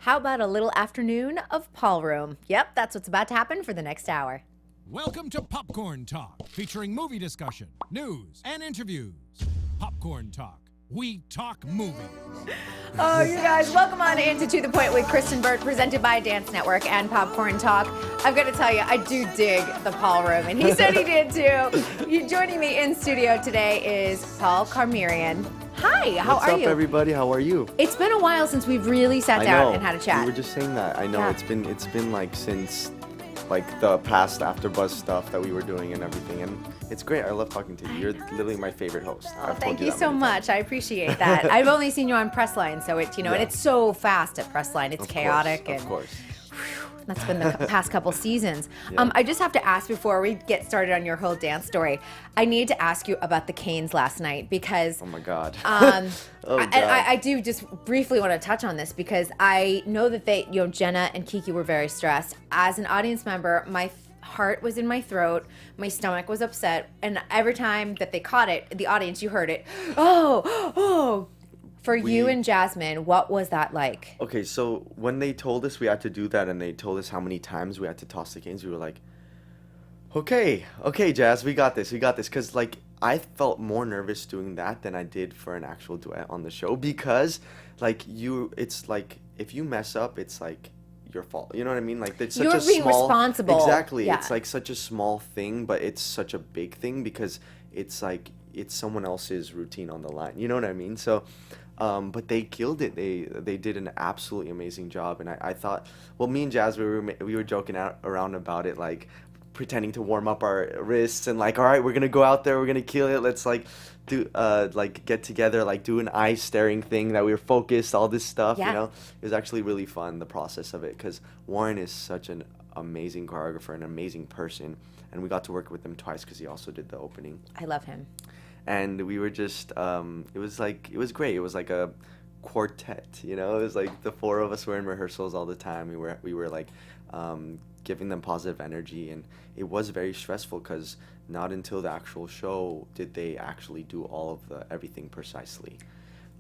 How about a little afternoon of Paul Room? Yep, that's what's about to happen for the next hour. Welcome to Popcorn Talk, featuring movie discussion, news, and interviews. Popcorn Talk. We talk movies. Oh, you guys, welcome on into To The Point with Kristyn Burtt, presented by Dance Network and Popcorn Talk. I've got to tell you, I do dig the Paul Room, and he said he did too. Joining me in studio today is Paul Karmiryan. Hi, how are you? What's up, everybody? How are you? It's been a while since we've really sat down and had a chat. We were just saying that. I know Yeah. it's been like since like the past AfterBuzz stuff that we were doing and everything, and it's great. I love talking to you. You're literally my favorite host. Oh, thank you so much. I appreciate that. I've only seen you on Pressline, so it's and it's so fast at Pressline. It's chaotic Of course. That's been the past couple seasons. Yeah. I just have to ask before we get started on your whole dance story. I need to ask you about the Canes last night because Oh my God. God. I I do just briefly want to touch on this because I know that Jenna and Kiki were very stressed. As an audience member, my heart was in my throat, my stomach was upset, and every time that they caught it, the audience, you heard it. Oh. For you and Jasmine, what was that like? Okay, so when they told us we had to do that and they told us how many times we had to toss the canes, we were like, okay, Jazz, we got this. Because, like, I felt more nervous doing that than I did for an actual duet on the show because, like, it's like, if you mess up, it's like your fault. You know what I mean? Like, it's such You're a being small... responsible. Exactly. Yeah. It's, like, such a small thing, but it's such a big thing because it's, like, it's someone else's routine on the line. You know what I mean? So... but they killed it. They did an absolutely amazing job, and I thought, well, me and Jazz, we were joking around about it, like pretending to warm up our wrists and like, all right, we're gonna go out there, we're gonna kill it. Let's like do like get together, like do an eye staring thing that we were focused, all this stuff. Yeah. You know, it was actually really fun, the process of it, because Warren is such an amazing choreographer, an amazing person, and we got to work with him twice because he also did the opening. I love him. And we were just, it was great. It was like a quartet, you know? It was like the four of us were in rehearsals all the time. We were like giving them positive energy, and it was very stressful because not until the actual show did they actually do all of everything precisely.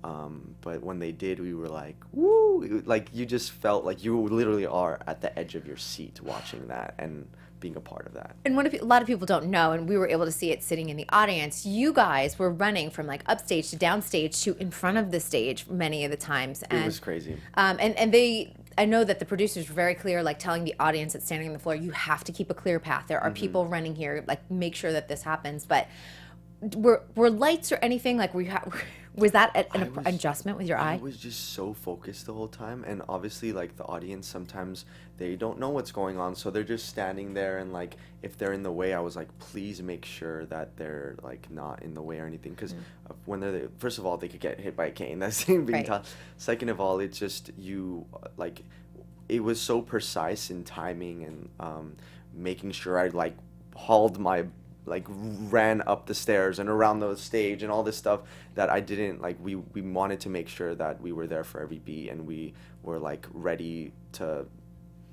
But when they did, we were like, woo! Like, you just felt like you literally are at the edge of your seat watching that and being a part of that. And a lot of people don't know, and we were able to see it sitting in the audience, you guys were running from like upstage to downstage to in front of the stage many of the times. And, It was crazy. I know that the producers were very clear, like telling the audience that's standing on the floor, you have to keep a clear path. There are people running here, like make sure that this happens. But were lights or anything, like was that an adjustment with your eye? I was just so focused the whole time, and obviously like the audience, sometimes they don't know what's going on, so they're just standing there, and like if they're in the way, I was like, please make sure that they're like not in the way or anything, because when they're there, first of all, they could get hit by a cane, that's being Right. taught. Second of all, it's just like it was so precise in timing and making sure I like hauled my ran up the stairs and around the stage and all this stuff that I didn't like. We wanted to make sure that we were there for every beat, and we were like ready to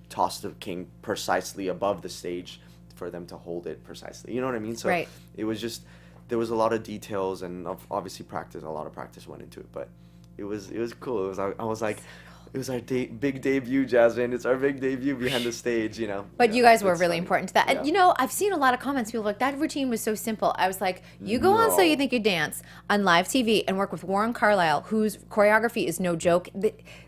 toss the king precisely above the stage for them to hold it precisely. You know what I mean? So Right. It was just, there was a lot of details, and obviously a lot of practice went into it, but it was cool. I was like, it was our big debut, Jasmine. It's our big debut behind the stage, you know. But Yeah, you guys were it's really funny. important to that. Yeah. And I've seen a lot of comments. People are like, that routine was so simple. I was like, you go on So You Think You Dance on live TV and work with Warren Carlyle, whose choreography is no joke.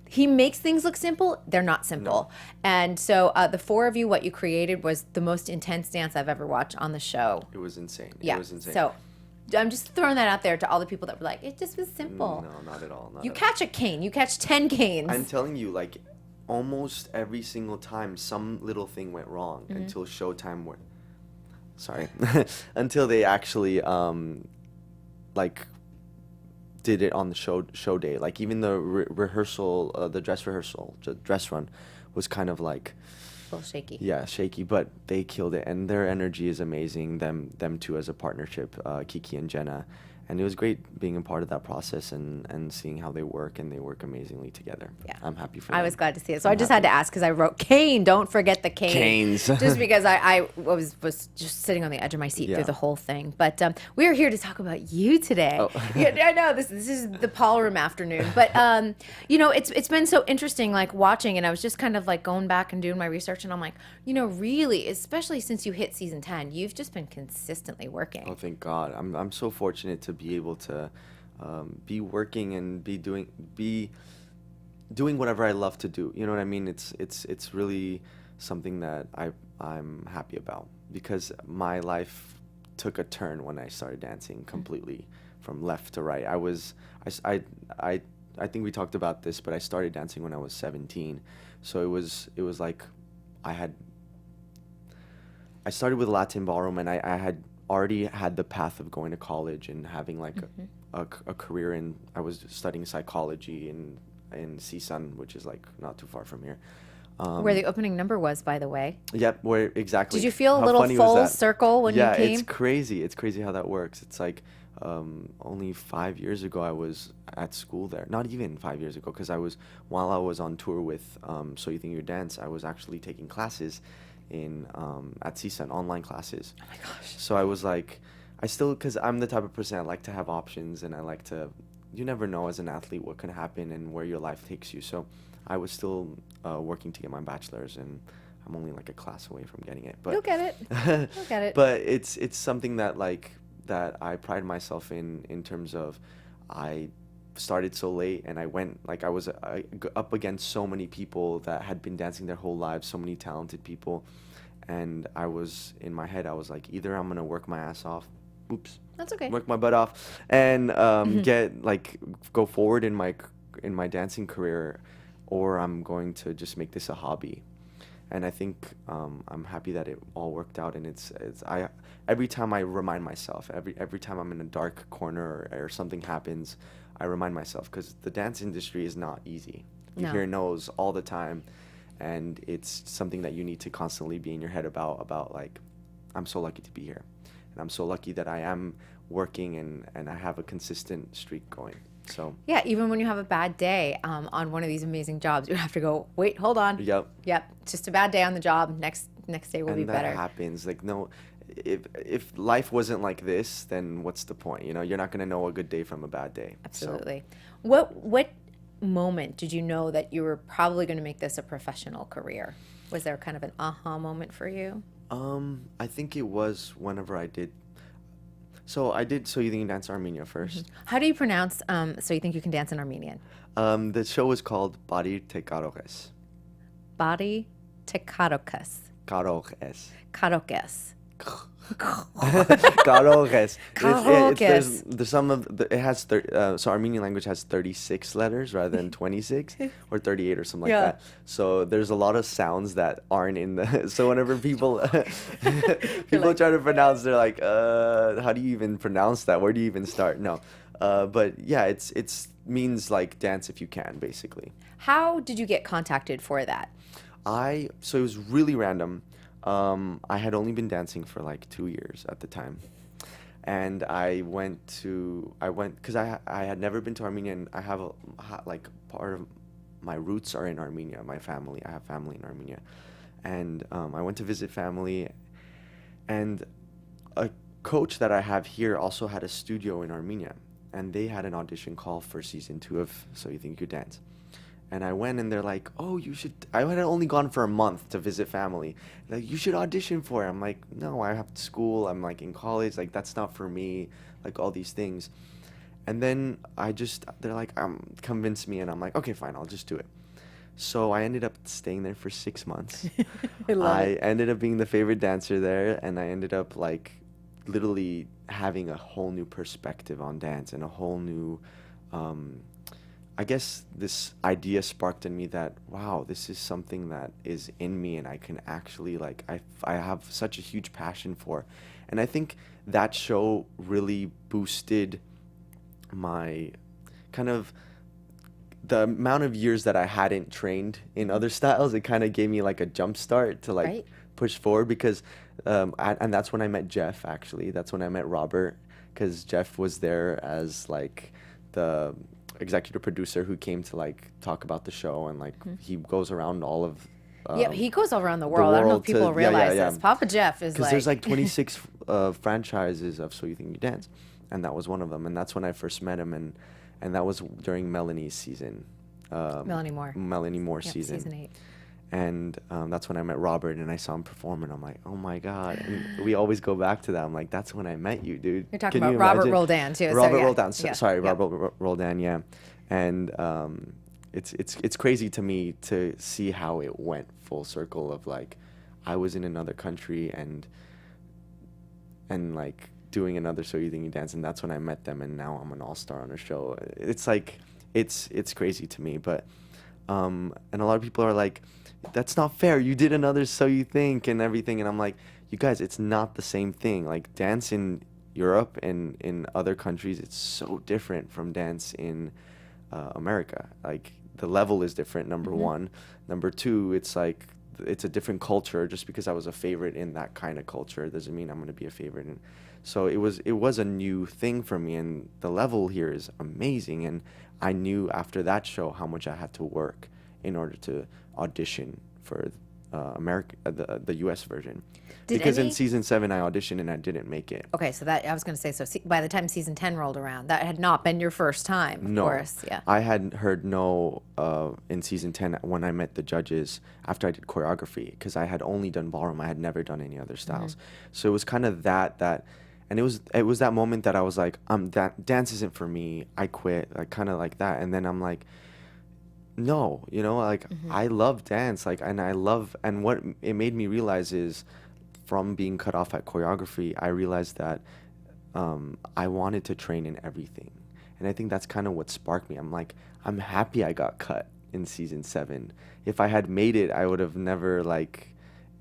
He makes things look simple. They're not simple. And so the four of you, what you created was the most intense dance I've ever watched on the show. It was insane. Yeah. It was insane. So I'm just throwing that out there to all the people that were like, it just was simple. No, not at all. You catch a cane. You catch 10 canes. I'm telling you, like, almost every single time some little thing went wrong until showtime until they actually like did it on the show day. Like, even the rehearsal, the dress rehearsal, the dress run was kind of like a little shaky. Yeah, shaky, but they killed it, and their energy is amazing. Them two as a partnership, Kiki and Jenna, And it was great being a part of that process and seeing how they work, and they work amazingly together. Yeah. I'm happy for them. I was glad to see it. So I just had to ask because I wrote cane. Don't forget the cane. Canes. Just because I was just sitting on the edge of my seat Yeah. through the whole thing. But we are here to talk about you today. Oh. Yeah, I know this is the Paul Room afternoon. But it's been so interesting like watching, and I was just kind of like going back and doing my research, and I'm like, really, especially since you hit season 10, you've just been consistently working. Oh, thank God. I'm so fortunate to be able to be working and be doing whatever I love to do. You know what I mean? It's really something that I'm happy about, because my life took a turn when I started dancing completely from left to right. I think we talked about this, but I started dancing when I was 17. So it was like I started with Latin ballroom, and I had already had the path of going to college and having like a career in. I was studying psychology in CSUN, which is like not too far from here. Where the opening number was, by the way. Yep, where exactly. Did you feel a How little funny was full that? circle when you Yeah, came? it's crazy. It's crazy how that works. It's like only 5 years ago I was at school there. Not even 5 years ago, because while I was on tour with So You Think You Dance, I was actually taking classes at CSUN, online classes. Oh my gosh. So I was like, because I'm the type of person I like to have options, and I like to, you never know as an athlete what can happen and where your life takes you. So I was still working to get my bachelor's, and I'm only like a class away from getting it. But You'll get it. You'll get it. But it's something that that I pride myself in terms of I started so late, and I went I was up against so many people that had been dancing their whole lives, so many talented people, and I was in my head I was like, either I'm gonna work my ass off, That's okay. work my butt off, and go forward in my dancing career, or I'm going to just make this a hobby. And I think I'm happy that it all worked out. And every time I remind myself, every time I'm in a dark corner or something happens, I remind myself, because the dance industry is not easy. You No. hear no's all the time, and it's something that you need to constantly be in your head about like, I'm so lucky to be here, and I'm so lucky that I am working and I have a consistent streak going. So Yeah, even when you have a bad day on one of these amazing jobs, you have to go, wait, hold on. Yep. It's just a bad day on the job. Next day will be And better. that happens. Like, no, if life wasn't like this, then what's the point? You're not gonna know a good day from a bad day. So, Absolutely. What moment did you know that you were probably going to make this a professional career? Was there kind of an aha moment for you? I think it was whenever I did. So I did So You Think You Dance Armenia first. How do you pronounce So You Think You Can Dance in Armenian? The show was called Body Te Karoges. Body Tekarokas. Karoges. Karokes. Karoges. Karoges. There's some of it has so Armenian language has 36 letters rather than 26 or 38 or something Yeah. like that. So there's a lot of sounds that aren't in the. So whenever people try to pronounce, they're like, how do you even pronounce that? Where do you even start? No, but yeah, it's means like dance if you can, basically. How did you get contacted for that? So it was really random. I had only been dancing for like 2 years at the time, and I went because I had never been to Armenia, and I have like part of my roots are in Armenia. I have family in Armenia, and I went to visit family, and a coach that I have here also had a studio in Armenia, and they had an audition call for season 2 of So You Think You Could Dance. And I went, and they're like, oh, you should. I had only gone for a month to visit family. Like, you should audition for it. I'm like, no, I have school. I'm like in college. Like, that's not for me. Like, all these things. And then they're like, convince me. And I'm like, okay, fine, I'll just do it. So I ended up staying there for 6 months. I ended up being the favorite dancer there. And I ended up like literally having a whole new perspective on dance and a whole new, I guess this idea sparked in me that, wow, this is something that is in me and I can actually like, I have such a huge passion for. And I think that show really boosted my kind of, the amount of years that I hadn't trained in other styles. It kind of gave me like a jump start to like push forward, because, and that's when I met Jeff, actually. That's when I met Robert. because Jeff was there as like the executive producer who came to like talk about the show, and like he goes around all of Yeah, he goes all around the world. I don't know if people realize this. Papa Jeff is because there's like 26 franchises of So You Think You Dance, and that was one of them. And that's when I first met him, and that was during Melanie's season. Melanie Moore season. Season 8. And that's when I met Robert, and I saw him perform, and I'm like, oh my God. And we always go back to that. I'm like, that's when I met you, dude. You're talking about Robert Roldan, too. Robert Roldan. Sorry, Robert Roldan, yeah. And it's crazy to me to see how it went full circle of like, I was in another country and like doing another So You Think You Dance, and that's when I met them, and now I'm an all-star on a show. It's like, it's crazy to me, but and a lot of people are like, that's not fair, you did another So You Think and everything, and I'm like, you guys, it's not the same thing. Like, dance in Europe and in other countries, it's so different from dance in America. Like, the level is different, number one. Number two, it's like, it's a different culture. Just because I was a favorite in that kind of culture doesn't mean I'm going to be a favorite in. So it was a new thing for me, and the level here is amazing, and I knew after that show how much I had to work in order to audition for the US version. Because in season 7 I auditioned and I didn't make it. Okay, so that I was going to say, so by the time season 10 rolled around, that had not been your first time, of course. Yeah. I had heard no in season 10 when I met the judges after I did choreography, because I had only done ballroom. I had never done any other styles. So it was kind of that and it was that moment that I was like, that dance isn't for me. I quit. Like, kind of like that. And then I'm like, no, you know, like I love dance, like, and what it made me realize is, from being cut off at choreography, I realized that I wanted to train in everything, and I think that's kind of what sparked me. I'm like, I'm happy I got cut in season 7. If I had made it, I would have never, like,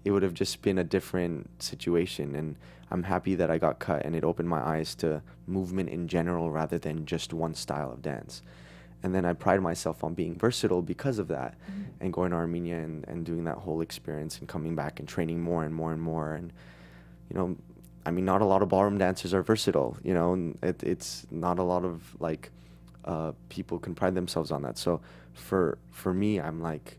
it would have just been a different situation, and I'm happy that I got cut, and it opened my eyes to movement in general rather than just one style of dance. And then I pride myself on being versatile because of that, and going to Armenia and doing that whole experience and coming back and training more and more and more. And, you know, I mean, not a lot of ballroom dancers are versatile, you know, and it's not a lot of, like, people can pride themselves on that. So for me, I'm like,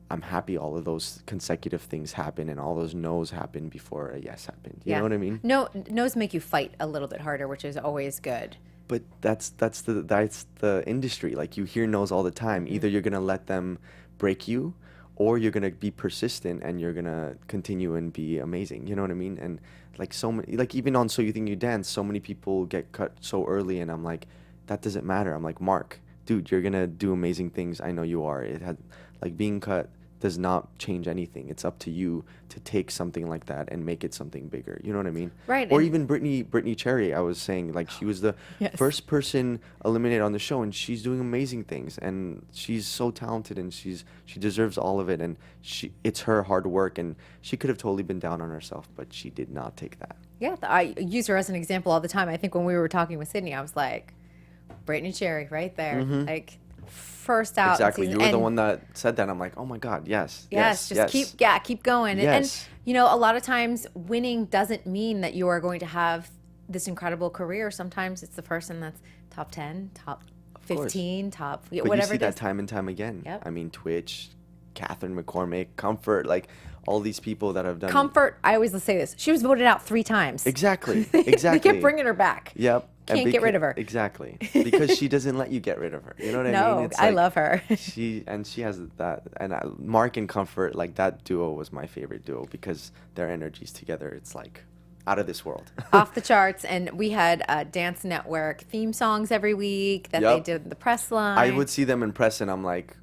I'm happy all of those consecutive things happen and all those no's happen before a yes happened. You know what I mean? No's make you fight a little bit harder, which is always good. But that's the industry. Like, you hear no's all the time. Either you're gonna let them break you, or you're gonna be persistent and you're gonna continue and be amazing. You know what I mean? And like, so many, like, even on So You Think You Dance, so many people get cut so early, and I'm like, that doesn't matter. I'm like, Mark, dude, you're gonna do amazing things. I know you are. It had, like, being cut does not change anything. It's up to you to take something like that and make it something bigger. You know what I mean? Right. Or even Brittany Cherry, I was saying, like, she was the first person eliminated on the show, and she's doing amazing things, and she's so talented, and she deserves all of it, and it's her hard work, and she could have totally been down on herself, but she did not take that. Yeah, I use her as an example all the time. I think when we were talking with Sydney, I was like, Brittany Cherry right there. Like, first out. Exactly. You were the one that said that. I'm like, oh my God, yes. Keep going. Yes. And, you know, a lot of times winning doesn't mean that you are going to have this incredible career. Sometimes it's the person that's top 10, top 15, top but whatever. You see that time and time again. Yep. I mean, Twitch, Catherine McCormick, Comfort, like, all these people that have done Comfort. I always say this. She was voted out 3 times. Exactly. They kept bringing her back. Yep. Can't get rid of her. Exactly. Because she doesn't let you get rid of her. You know what I mean? No, I love her. she has that. And Mark and Comfort, like, that duo was my favorite duo because their energies together, it's like out of this world. Off the charts. And we had Dance Network theme songs every week that they did the press line. I would see them in press and I'm like,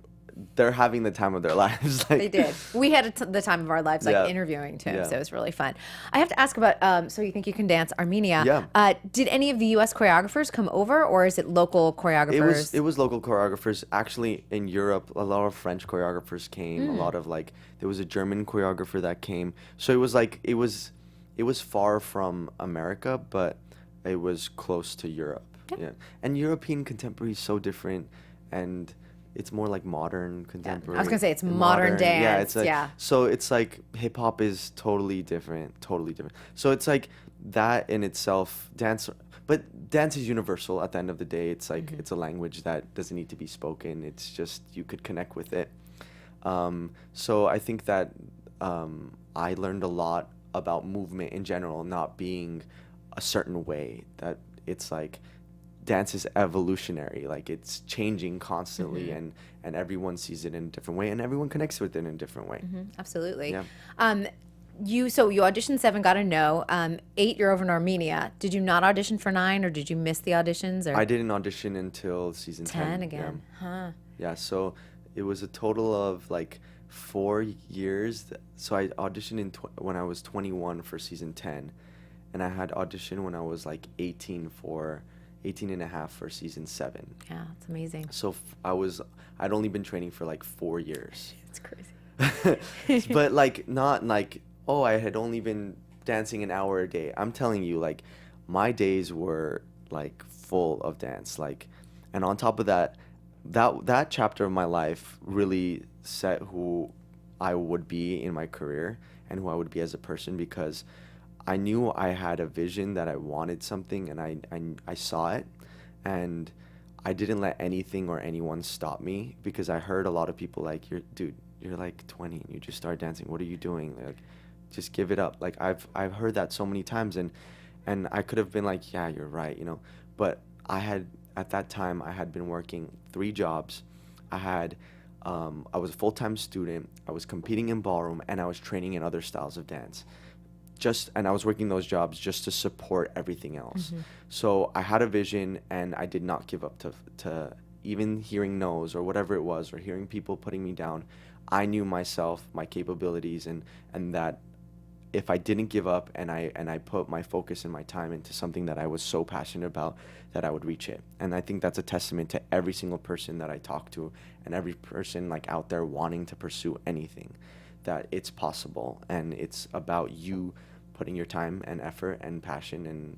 they're having the time of their lives. Like, they did. We had the time of our lives, like, interviewing too. So it was really fun. I have to ask about So You Think You Can Dance Armenia. Yeah. Did any of the U.S. choreographers come over, or is it local choreographers? It was local choreographers. Actually, in Europe, a lot of French choreographers came. A lot of, like, there was a German choreographer that came. So it was like, it was far from America, but it was close to Europe. Yeah. And European contemporary is so different, and it's more like modern contemporary. I was gonna say it's modern dance. Yeah, it's like, so it's like hip hop is totally different. So it's like that in itself, dance is universal at the end of the day. It's like it's a language that doesn't need to be spoken. It's just you could connect with it. So I think that I learned a lot about movement in general, not being a certain way. That it's like dance is evolutionary, like it's changing constantly, and everyone sees it in a different way, and everyone connects with it in a different way. Absolutely. Yeah. You auditioned 7, got a no. 8, you're over in Armenia. Did you not audition for 9, or did you miss the auditions? Or I didn't audition until season 10 again. Yeah. Yeah, so it was a total of like 4 years. So I auditioned when I was 21 for season 10, and I had auditioned when I was like 18 and a half for season 7. Yeah, it's amazing. So I'd only been training for like 4 years. It's crazy. But like not like, oh, I had only been dancing an hour a day. I'm telling you, like my days were like full of dance. Like, and on top of that chapter of my life really set who I would be in my career and who I would be as a person, because I knew I had a vision that I wanted something, and I saw it, and I didn't let anything or anyone stop me, because I heard a lot of people like, you're like 20 and you just started dancing. What are you doing? Like, just give it up. Like I've heard that so many times, and I could have been like, yeah, you're right, but at that time I had been working 3 jobs. I was a full-time student. I was competing in ballroom, and I was training in other styles of dance. And I was working those jobs just to support everything else. So I had a vision, and I did not give up to even hearing no's or whatever it was, or hearing people putting me down. I knew myself, my capabilities, and that if I didn't give up and I put my focus and my time into something that I was so passionate about, that I would reach it. And I think that's a testament to every single person that I talk to, and every person like out there wanting to pursue anything, that it's possible, and it's about you putting your time and effort and passion and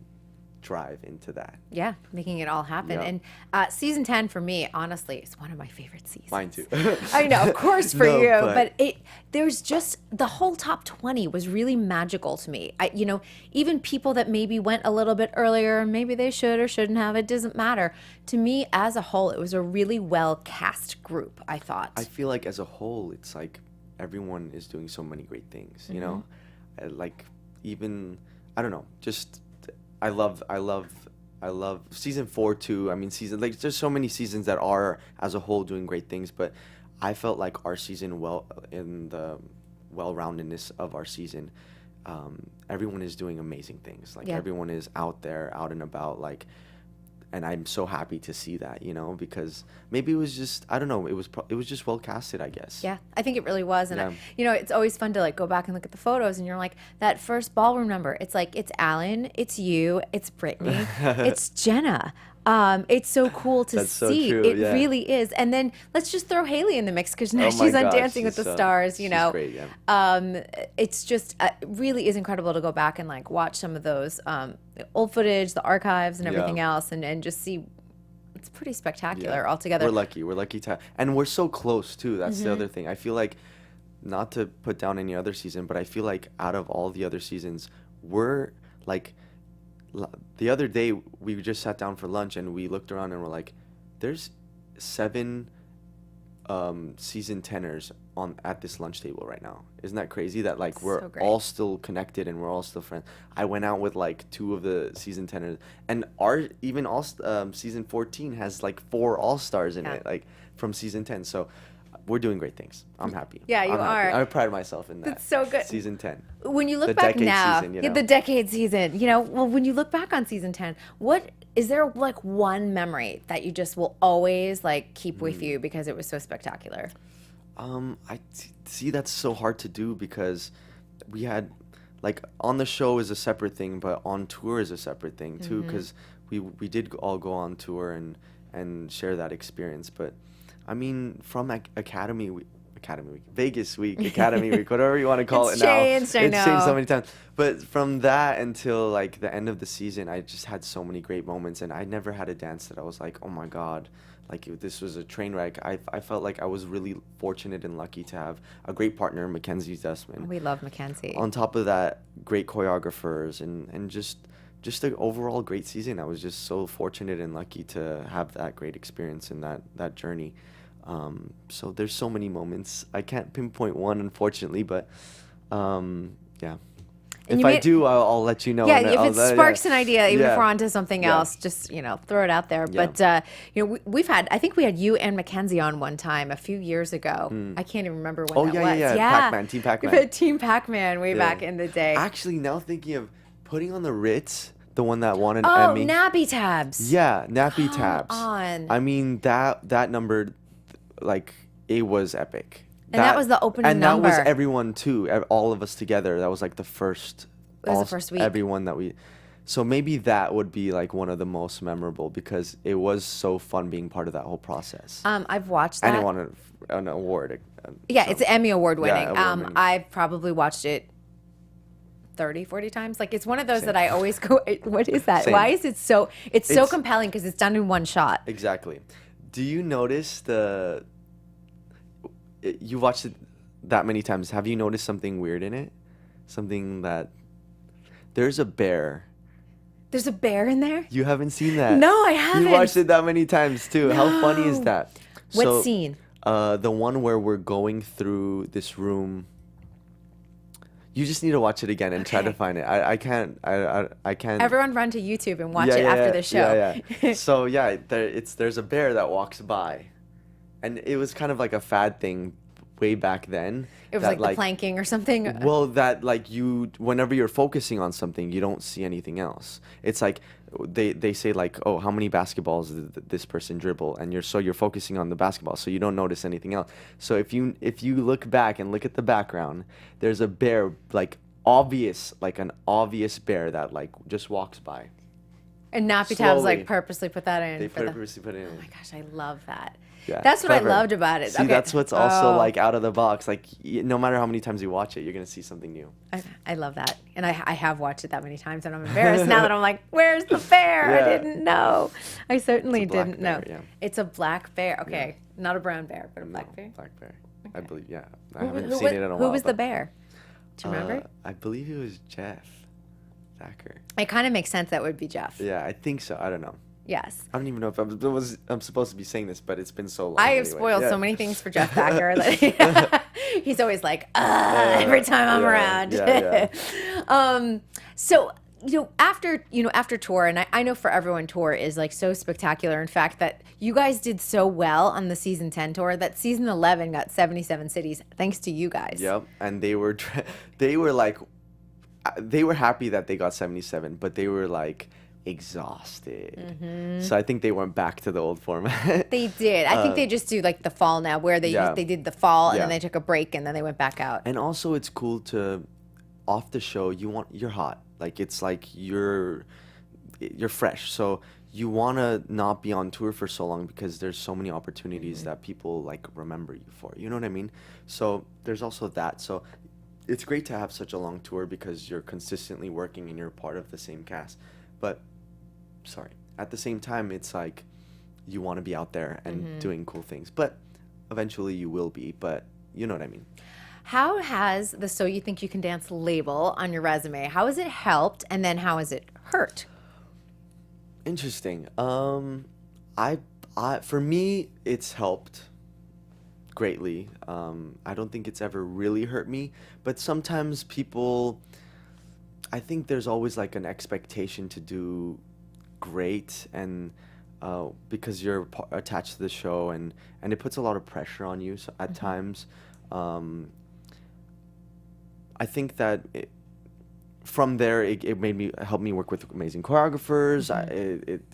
drive into that. Yeah, making it all happen. Yep. And season 10 for me, honestly, is one of my favorite seasons. Mine too. I know, of course, for No, you, but there's just the whole top 20 was really magical to me. Even people that maybe went a little bit earlier, maybe they should or shouldn't have, it doesn't matter. To me, as a whole, it was a really well cast group, I thought. I feel like as a whole, it's like everyone is doing so many great things, like even, I don't know, just I love season 4 too. I mean, there's so many seasons that are as a whole doing great things, but I felt like our season, in the well-roundedness of our season, everyone is doing amazing things. Like everyone is out there, out and about, like, and I'm so happy to see that, because maybe it was just, I don't know, it was just well casted, I guess. Yeah, I think it really was. And, it's always fun to, like, go back and look at the photos, and you're like, that first ballroom number, it's like, it's Alan, it's you, it's Brittany, it's Jenna. It's so cool to That's see. So true, it really is. And then let's just throw Haley in the mix, because now she's on Dancing with the Stars, she's great, yeah. It's just, it really is incredible to go back and, like, watch some of those old footage, the archives and everything else, and just see. It's pretty spectacular altogether. We're lucky to, and we're so close too. That's the other thing. I feel like, not to put down any other season, but I feel like out of all the other seasons, we're like, the other day we just sat down for lunch and we looked around and we're like, there's 7 season 10ers at this lunch table right now. Isn't that crazy that like we're all still connected and we're all still friends? I went out with like 2 of the season 10ers, and season 14 has like 4 all-stars in it, like from season 10. So we're doing great things. I'm happy. Yeah, you are. I pride myself in that. That's so good. Season 10. When you look back now, the decade season, when you look back on season 10, what is there like one memory that you just will always like keep with you because it was so spectacular? I see that's so hard to do, because we had, like, on the show is a separate thing, but on tour is a separate thing too, because we did all go on tour and share that experience. But I mean, from Academy, Academy Week, Vegas Week, Academy Week, whatever you want to call It's it now. changed, I It's changed know. so many times. But from that until like the end of the season, I just had so many great moments, and I never had a dance that I was like, oh my God, like this was a train wreck. I felt like I was really fortunate and lucky to have a great partner, Mackenzie Dustman. We love Mackenzie. On top of that, great choreographers and just an overall great season. I was just so fortunate and lucky to have that great experience in that journey. So there's so many moments. I can't pinpoint one, unfortunately, but yeah. And If I do, I'll let you know. Yeah, and if I'll it sparks an idea, even if Yeah. we're onto something Yeah. else, just throw it out there. Yeah. But I think we had you and Mackenzie on one time a few years ago. I can't even remember when Oh, that yeah, was. yeah. Pac-Man, Team Pac-Man. We've had Team Pac-Man way Yeah. back in the day. Actually, now thinking of putting on the Ritz, the one that won an Oh, Emmy. nappy tabs. Yeah, nappy Come tabs. on. I mean that number, like, it was epic. And that was the opening That was number. everyone too. All of us together. That was like the first. It was the first week. Everyone that we. So maybe that would be like one of the most memorable because it was so fun being part of that whole process. I've watched that. And it won an award. Yeah, so- it's Emmy Award winning. award-winning. I've probably watched it 30, 40 times. Like, it's one of those that I always go, what is that? Same. Why is it so, it's so It's- compelling because it's done in one shot. Exactly. Do you notice you watched it that many times? Have you noticed something weird in it? Something that there's a bear. There's a bear in there? You haven't seen that? No, I haven't. You watched it that many times too. How funny is No. that? What scene? The one where we're going through this room. You just need to watch it again and try to Okay. find it. I can't. I can't. Everyone run to YouTube and watch it after the show. Yeah. So yeah, there's a bear that walks by, and it was kind of like a fad thing way back then. It was that, like the planking or something. Well, that like whenever you're focusing on something, you don't see anything else. It's like they say like, oh, how many basketballs did this person dribble, and you're focusing on the basketball, so you don't notice anything else. So if you look back and look at the background, there's a bear, like an obvious bear that like just walks by. And Nappy Tabs Slowly. like purposely put that in. They for the- purposely put it in. Oh my gosh, I love that. Yeah, That's what clever. I loved about it. See, Okay. that's what's also Oh. like out of the box. Like no matter how many times you watch it, you're gonna see something new. I love that. And I have watched it that many times, and I'm embarrassed now that I'm like, where's the bear? I Yeah. didn't know. I certainly It's a black didn't know. bear, yeah. It's a black bear. Okay. Not a brown bear, but a black bear. Black bear. I believe. Yeah, I Who, haven't who seen wa- it in a while. who was the but, bear? Do you remember? I believe it was Jeff Thacker. It kind of makes sense that would be Jeff. Yeah, I think so. I don't know. Yes. I don't even know if I'm supposed to be saying this, but it's been so long. I have anyway. spoiled Yeah. so many things for Jeff Thacker. That he's always like, every time I'm yeah, around. yeah. So, after tour, and I know for everyone, tour is like so spectacular. In fact, that you guys did so well on the season 10 tour that season 11 got 77 cities thanks to you guys. Yep, and they were happy that they got 77, but they were like exhausted. So I think they went back to the old format. They did. I think they just do like the fall now, where they Yeah. they did the fall and then Yeah. they took a break and then they went back out. And also, it's cool to, off the show, you're hot. Like it's like you're fresh. So you want to not be on tour for so long because there's so many opportunities that people like remember you for. You know what I mean? So there's also that. So it's great to have such a long tour because you're consistently working and you're part of the same cast. But at the same time, it's like you want to be out there and doing cool things. But eventually you will be. But you know what I mean? How has the So You Think You Can Dance label on your resume, how has it helped, and then how has it hurt? Interesting. I for me, it's helped greatly. I don't think it's ever really hurt me, but sometimes people, I think there's always like an expectation to do great, and because you're attached to the show, and it puts a lot of pressure on you at times. I think that from there, it helped me work with amazing choreographers.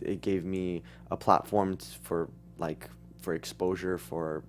It gave me a platform for exposure, for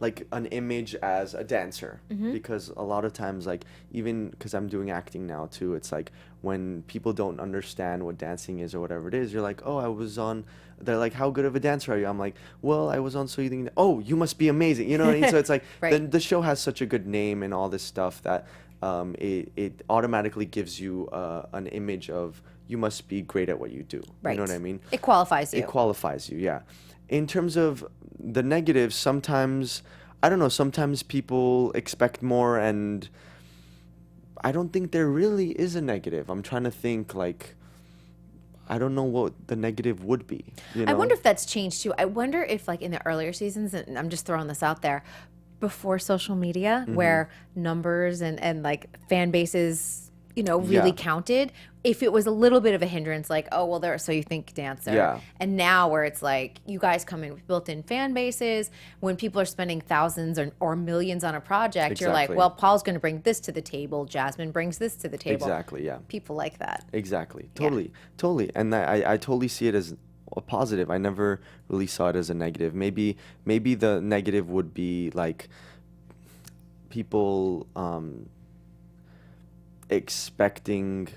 like an image as a dancer, Mm-hmm. because a lot of times, like, even because I'm doing acting now too, it's like when people don't understand what dancing is or whatever it is, you're like, oh, I was on, they're like, how good of a dancer are you? I'm like, well, I was on So You Think, oh, you must be amazing, you know what I mean? So it's like Right. the show has such a good name and all this stuff that it automatically gives you an image of, you must be great at what you do. Right. You know what I mean? It qualifies you. It qualifies you, yeah. In terms of the negatives, sometimes, I don't know, sometimes people expect more, and I don't think there really is a negative. I'm trying to think, like, I don't know what the negative would be. You know? I wonder if that's changed too. I wonder if, like, in the earlier seasons, and I'm just throwing this out there, before social media, Mm-hmm. where numbers and like fan bases, really Yeah. counted, if it was a little bit of a hindrance, like, oh, well, they're So You Think dancer. Yeah. And now where it's like, you guys come in with built-in fan bases, when people are spending thousands or millions on a project, you're like, Exactly. well, Paul's going to bring this to the table, Jasmine brings this to the table. Exactly, yeah. People like that. Exactly. Totally. And I totally see it as a positive. I never really saw it as a negative. Maybe the negative would be like people expecting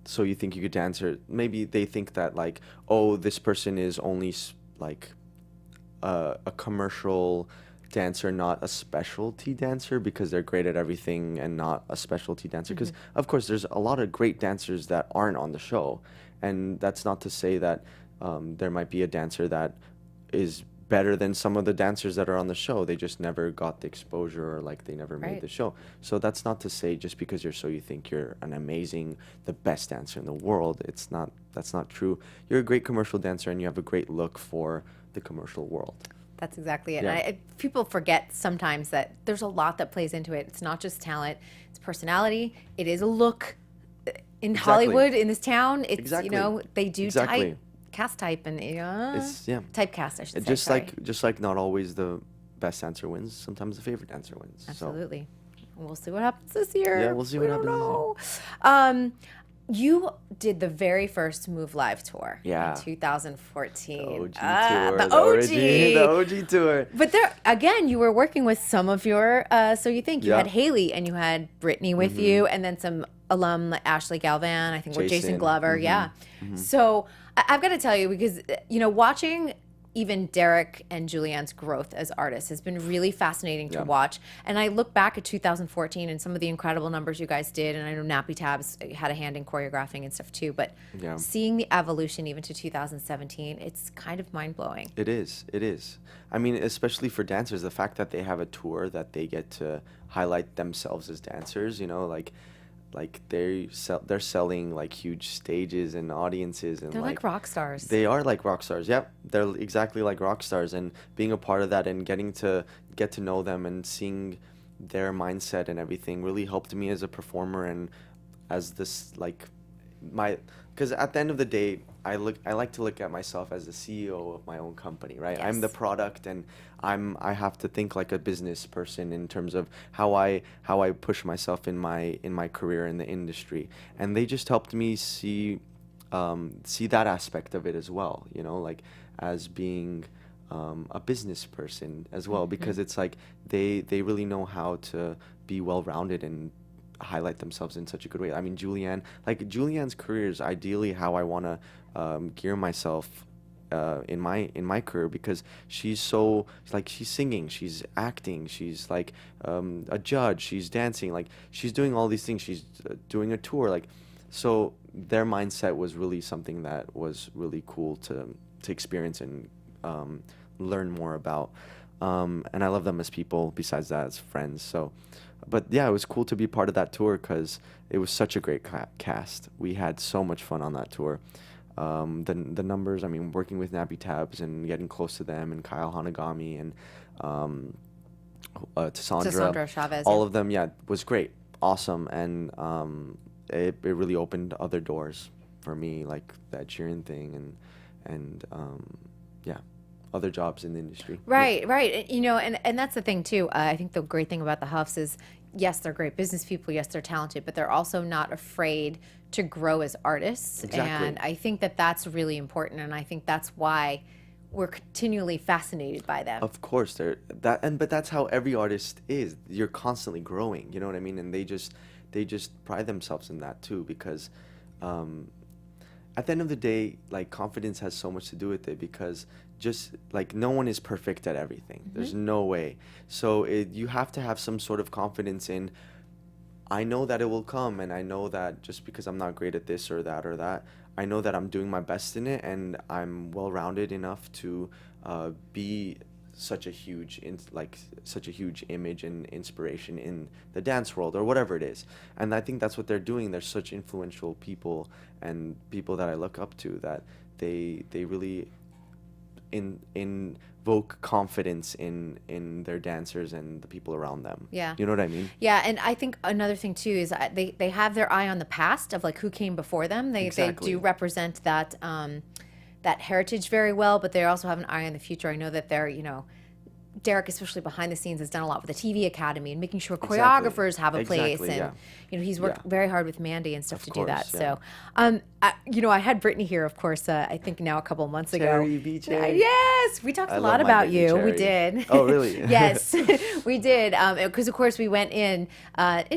So You Think You Could Dance, or maybe they think that, like, oh, this person is only like a commercial dancer, not a specialty dancer, because they're great at everything and not a specialty dancer. Because of course there's a lot of great dancers that aren't on the show, and that's not to say that there might be a dancer that is better than some of the dancers that are on the show. They just never got the exposure, or like they never made Right. the show. So that's not to say just because you're So You Think you're an amazing, the best dancer in the world. That's not true. You're a great commercial dancer, and you have a great look for the commercial world. That's exactly it. Yeah. And people forget sometimes that there's a lot that plays into it. It's not just talent, it's personality. It is a look. In Exactly. Hollywood, in this town, it's, Exactly. they do Exactly. cast type and It's typecast, I should say. just sorry. just like not always the best dancer wins. Sometimes the favorite dancer wins. Absolutely. We'll see what happens this year. Yeah, we'll see what happens this happens. You did the very first Move Live tour Yeah. in 2014. OG tour, The OG. the OG tour. But there, again, you were working with some of your, So You Think. You Yeah. had Haley and you had Brittany with you, and then some alum like Ashley Galvan, I think, with Jason Jason. Glover. Yeah. So I've got to tell you, because, watching even Derek and Julianne's growth as artists has been really fascinating to Yeah. watch. And I look back at 2014 and some of the incredible numbers you guys did. And I know Nappy Tabs had a hand in choreographing and stuff too. But Yeah. seeing the evolution even to 2017, it's kind of mind blowing. It is. I mean, especially for dancers, the fact that they have a tour that they get to highlight themselves as dancers, like they're selling like huge stages and audiences, and They're like rock stars. They are like rock stars. Yep, they're exactly like rock stars, and being a part of that and getting to get to know them and seeing their mindset and everything really helped me as a performer, and as this like because at the end of the day, I like to look at myself as the CEO of my own company, right? I'm the Yes. product, and I have to think like a business person in terms of how I push myself in my career in the industry, and they just helped me see that aspect of it as well, like as being a business person as well, because it's like they really know how to be well-rounded and highlight themselves in such a good way. I mean, Julianne's career is ideally how I want to gear myself in my career, because she's so, like, she's singing, she's acting, she's like a judge, she's dancing, like she's doing all these things, she's doing a tour, like, so their mindset was really something that was really cool to experience and learn more about, and I love them as people, besides that as friends. So but yeah, it was cool to be part of that tour because it was such a great cast. We had so much fun on that tour. The numbers, I mean, working with Nappy Tabs and getting close to them, and Kyle Hanagami and Tassandra Chavez. all of them, was great, awesome, and it really opened other doors for me, like that Sheeran thing, and other jobs in the industry. Right. And that's the thing too. I think the great thing about the Huffs is, yes, they're great business people. Yes, they're talented, but they're also not afraid to grow as artists. Exactly. And I think that that's really important. And I think that's why we're continually fascinated by them. Of course, but that's how every artist is. You're constantly growing, you know what I mean? And they just pride themselves in that too, because at the end of the day, like, confidence has so much to do with it, because just like no one is perfect at everything. There's no way. So you have to have some sort of confidence in, I know that it will come, and I know that just because I'm not great at this or that, I know that I'm doing my best in it, and I'm well-rounded enough to be such a huge image and inspiration in the dance world or whatever it is. And I think that's what they're doing. They're such influential people, and people that I look up to, that they really invoke confidence in their dancers and the people around them. Yeah. You know what I mean? Yeah, and I think another thing too is they have their eye on the past of like who came before them. They do represent that that heritage very well, but they also have an eye on the future. I know that they're, Derek, especially behind the scenes, has done a lot with the TV Academy and making sure choreographers have a place. And, he's worked very hard with Mandy and stuff to do that. So, I had Brittany here, of course, I think now a couple of months ago. Cherry, BJ. Yes, we talked a lot about you. Cherry. We did. Oh, really? Yes, we did. Because, of course, we went in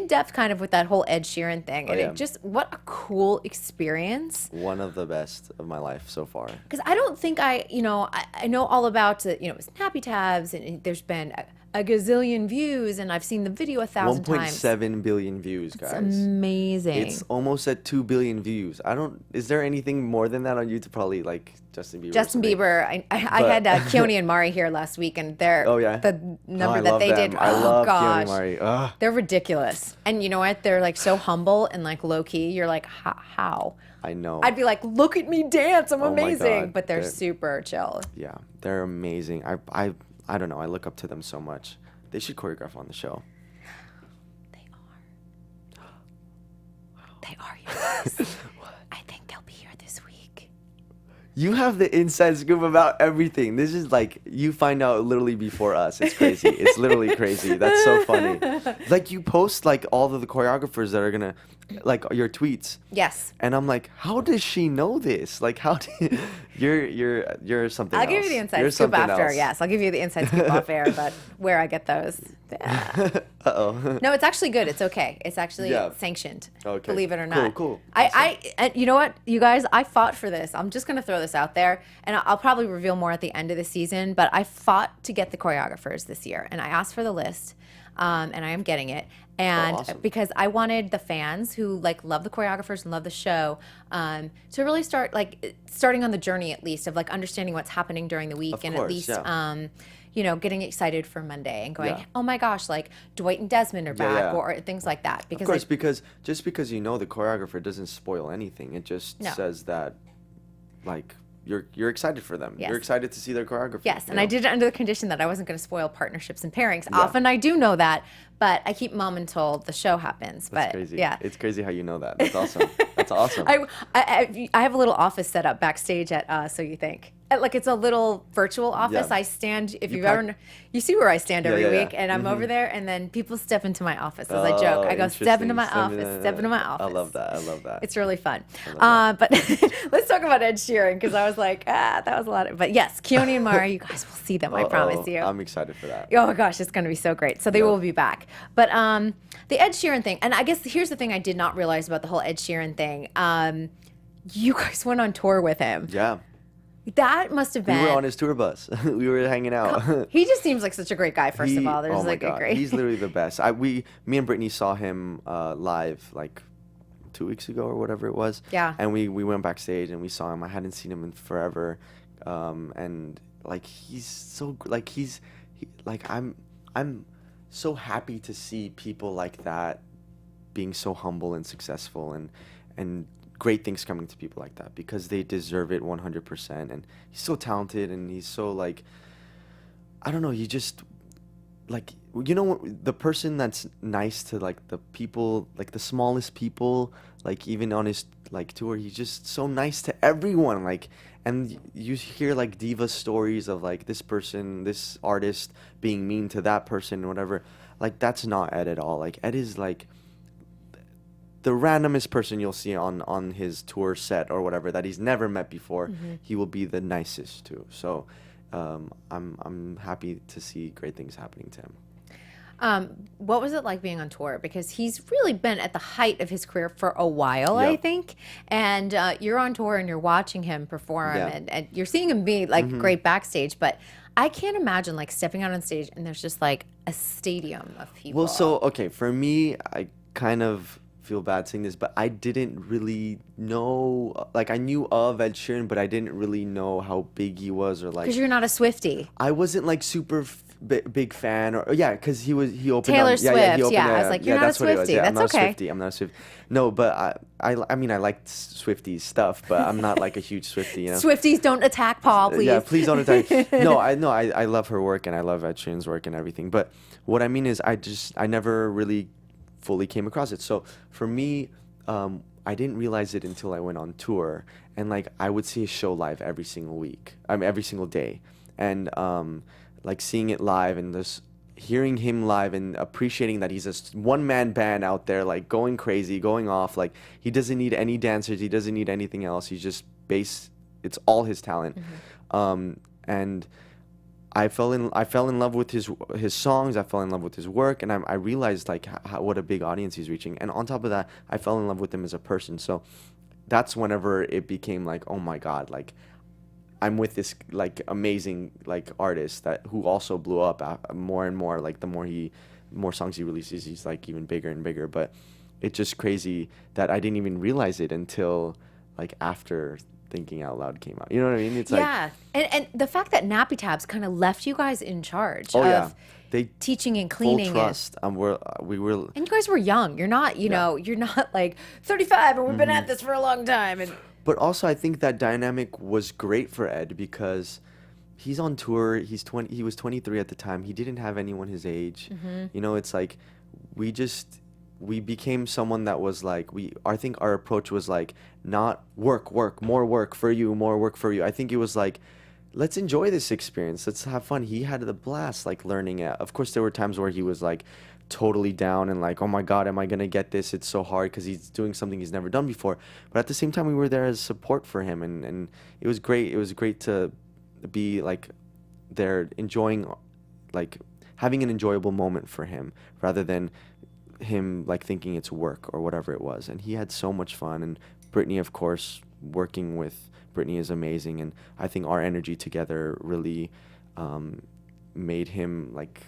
depth kind of with that whole Ed Sheeran thing. And it just, what a cool experience. One of the best of my life so far. Because I don't think I know all about, Snappy Tabs, and there's been a gazillion views, and I've seen the video 1,000 times. 1.7 billion views, guys. It's amazing. It's almost at 2 billion views. Is there anything more than that on YouTube? Probably like Justin Bieber. Justin Bieber. I had Keone and Mari here last week, and the number that they did. I love Keone and gosh. Mari. They're ridiculous. And you know what? They're like so humble and like low key. You're like, how? I know. I'd be like, look at me dance. I'm amazing. God. But they're super chill. Yeah, they're amazing. I don't know. I look up to them so much. They should choreograph on the show. They are. They are, you guys. I think they'll be here this week. You have the inside scoop about everything. This is like, you find out literally before us. It's crazy. It's literally crazy. That's so funny. Like, you post like all of the choreographers that are gonna, like, your tweets. Yes. And I'm like, how does she know this? Like, how do you're something I'll else. give you the inside You're scoop after. else. Yes, I'll give you the inside scoop off air, but where I get those. Yeah. Uh-oh. No, it's actually good. It's okay. It's actually sanctioned. Okay. Believe it or not. Cool. And you know what, you guys, I fought for this. I'm just going to throw this out there, and I'll probably reveal more at the end of the season, but I fought to get the choreographers this year, and I asked for the list, and I am getting it. And awesome. Because I wanted the fans who like love the choreographers and love the show to really start starting on the journey, at least, of like understanding what's happening during the week, Of and course, at least yeah. Getting excited for Monday and going, Yeah. oh my gosh, like Dwight and Desmond are back, or things like that. Because of course, because just because the choreographer doesn't spoil anything, it just says that, like, you're excited for them. Yes. You're excited to see their choreography. Yes, and I did it under the condition that I wasn't going to spoil partnerships and pairings. Yeah. Often I do know that, but I keep mum until the show happens. That's but crazy. Yeah, it's crazy how you know that. That's awesome. That's awesome. I have a little office set up backstage at So You Think. Like, it's a little virtual office. Yeah. I stand, you see where I stand every week, and I'm Mm-hmm. over there, and then people step into my office as I joke. I go, step into my office, step into my office. I love that. It's really fun. But let's talk about Ed Sheeran, because I was like, that was a lot. But yes, Keone and Mari, you guys will see them, I promise you. I'm excited for that. Oh my gosh, it's going to be so great. So they will be back. But the Ed Sheeran thing, and I guess here's the thing I did not realize about the whole Ed Sheeran thing. You guys went on tour with him. Yeah. That must have been. We were on his tour bus. We were hanging out. He just seems like such a great guy. First of all, there's oh my like God. a great. He's literally the best. Me and Brittany saw him live like 2 weeks ago or whatever it was. Yeah. And we went backstage and we saw him. I hadn't seen him in forever, and like he's so like I'm so happy to see people like that being so humble and successful and great things coming to people like that, because they deserve it 100%. And he's so talented, and he's so like, I don't know, you just like, the person that's nice to like the people, like the smallest people, like even on his like tour, he's just so nice to everyone. Like, and you hear like diva stories of like this artist being mean to that person or whatever. Like, that's not Ed at all. Like, Ed is like the randomest person you'll see on his tour set or whatever that he's never met before, he will be the nicest too. So I'm happy to see great things happening to him. What was it like being on tour? Because he's really been at the height of his career for a while, Yep. I think. And you're on tour and you're watching him perform Yeah. and you're seeing him be like great backstage. But I can't imagine like stepping out on stage and there's just like a stadium of people. Well, so, okay, for me, I kind of feel bad saying this, but I didn't really know, like, I knew of Ed Sheeran, but I didn't really know how big he was, or like, Because you're not a Swiftie. I wasn't like super big fan, or yeah, because he opened Taylor on, Swift, he opened, yeah, I was like, you're not a that's what it was. Swiftie, Yeah, I'm that's not okay. a Swiftie. I'm not a Swiftie. No, but I mean, I like Swifties stuff, but I'm not like a huge Swiftie, you know. Swifties don't attack Paul, please. Yeah, please don't attack. No, I love her work and I love Ed Sheeran's work and everything. But what I mean is, I never really fully came across it. So for me, I didn't realize it until I went on tour, and like I would see his show live every single week. I mean, every single day, and like seeing it live and this. Hearing him live and appreciating that he's a one-man band out there, like going crazy, going off. Like he doesn't need any dancers, he doesn't need anything else. He's just it's all his talent. And I fell in love with his songs. I fell in love with his work, and I realized like what a big audience he's reaching. And on top of that, I fell in love with him as a person. So that's whenever it became like, oh my God, like I'm with this like amazing like artist who also blew up more and more. Like the more songs he releases, he's like even bigger and bigger. But it's just crazy that I didn't even realize it until like after Thinking Out Loud came out. You know what I mean? It's yeah, and the fact that Nappy Tabs kind of left you guys in charge yeah. of They teaching and cleaning full trust. We were. And you guys were young. You're not, you know, you're not like 35 and we've been at this for a long time. And But also, I think that dynamic was great for Ed because he's on tour. He was 23 at the time. He didn't have anyone his age. You know, it's like we became someone that was like I think our approach was like not work, more work for you. I think it was like, let's enjoy this experience. Let's have fun. He had the blast like learning it. Of course, there were times where he was like totally down and like, oh my God, am I gonna get this? It's so hard because he's doing something he's never done before. But at the same time, we were there as support for him, and it was great. It was great to be like there enjoying, like having an enjoyable moment for him rather than him like thinking it's work or whatever it was. And he had so much fun. And Brittany, of course, working with Brittany is amazing, and I think our energy together really made him like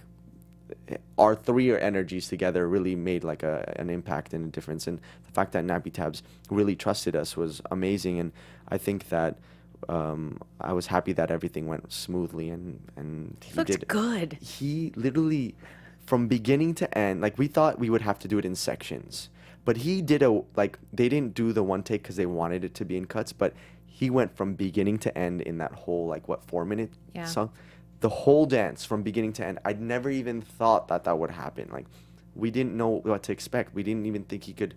our three energies together really made like an impact and a difference. And the fact that Nappy Tabs really trusted us was amazing. And I think that I was happy that everything went smoothly, and he looked good. He literally, from beginning to end, like we thought we would have to do it in sections, but he did they didn't do the one take because they wanted it to be in cuts, but he went from beginning to end in that whole like 4-minute song. The whole dance from beginning to end. I'd never even thought that would happen. Like, we didn't know what to expect. We didn't even think he could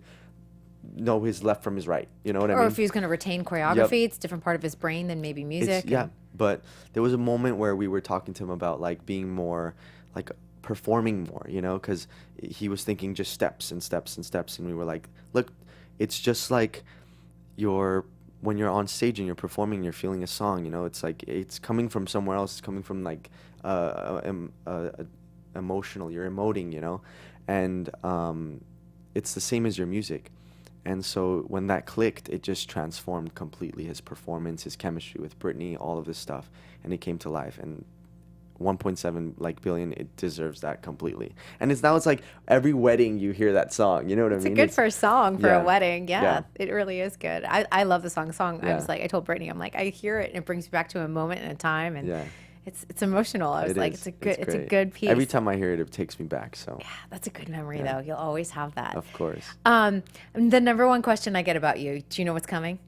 know his left from his right. You know what I mean? Or if he was going to retain choreography, it's a different part of his brain than maybe music. Yeah, but there was a moment where we were talking to him about like being more, like performing more, you know, because he was thinking just steps and steps and steps. And we were like, look, it's just like when you're on stage and you're performing, you're feeling a song, you know, it's like it's coming from somewhere else. It's coming from like emotional. You're emoting, you know, and it's the same as your music. And so when that clicked, it just transformed completely his performance, his chemistry with Brittany, all of this stuff, and it came to life. And 1.7 billion, it deserves that completely. And it's like every wedding you hear that song, you know what I mean? It's a good first song for a wedding. Yeah, it really is good. I love the song. I was like, I told Brittany, I'm like, I hear it and it brings me back to a moment and a time, and it's emotional. I was like, it's a good piece. Every time I hear it, it takes me back. So yeah, that's a good memory though. You'll always have that. Of course. The number one question I get about you, do you know what's coming?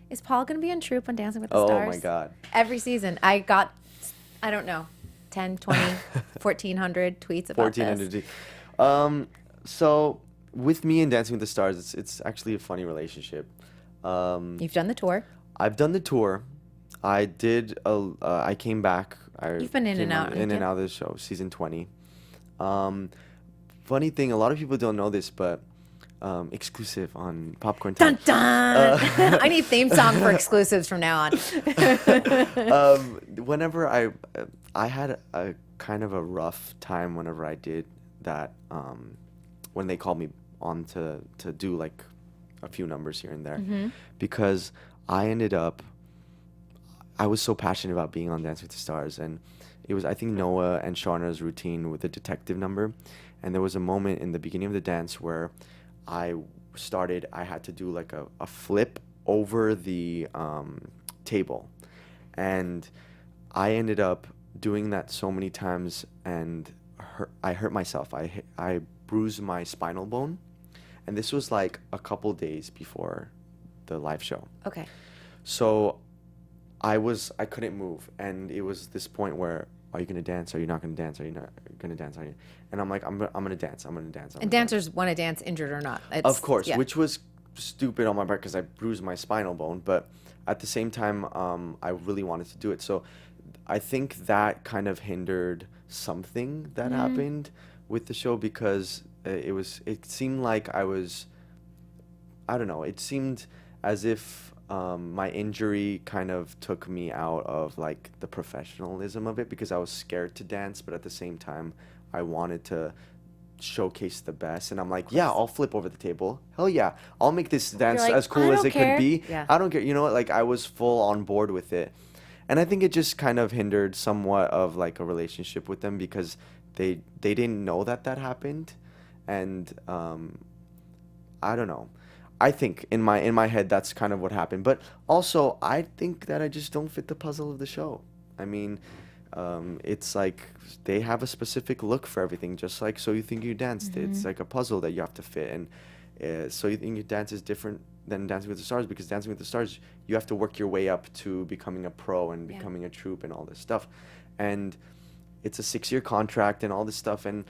Is Paul going to be on Troop on Dancing with the Stars? Oh my God. Every season. I don't know, 10, 20, 1,400 tweets about 1,400 this. So with me and Dancing with the Stars, it's actually a funny relationship. You've done the tour. I've done the tour. I did. I came back. You've been in and out. In and out of the show, season 20. Funny thing, a lot of people don't know this, but exclusive on Popcorn Dun Talk. dun. I need theme song for exclusives from now on. Whenever I had a kind of a rough time whenever I did that, when they called me on to do like a few numbers here and there, because I was so passionate about being on Dance with the Stars, and it was, I think, Noah and Shauna's routine with the detective number, and there was a moment in the beginning of the dance where I had to do like a flip over the table, and I ended up doing that so many times, and I hurt myself. I bruised my spinal bone, and this was like a couple days before the live show. Okay. So I couldn't move, and it was this point where, are you gonna dance? Are you not gonna dance? Are you not gonna dance? Are you? And I'm like, I'm gonna dance. And dancers want to dance injured or not. Of course, yeah. Which was stupid on my part because I bruised my spinal bone, but at the same time, I really wanted to do it. So I think that kind of hindered something that happened with the show, because it seemed like I don't know, it seemed as if my injury kind of took me out of like the professionalism of it, because I was scared to dance, but at the same time I wanted to showcase the best, and I'm like, yeah, I'll flip over the table, hell yeah, I'll make this dance like, as cool as it could be. Yeah. I don't care, you know what, like I was full on board with it, and I think it just kind of hindered somewhat of like a relationship with them, because they didn't know that happened, and I don't know. I think in my head that's kind of what happened, but also I think that I just don't fit the puzzle of the show. I mean, it's like they have a specific look for everything, just like So You Think You Danced. It's like a puzzle that you have to fit, and So You Think You Dance is different than Dancing with the Stars, because Dancing with the Stars, you have to work your way up to becoming a pro and becoming a troupe and all this stuff, and it's a 6-year contract and all this stuff, and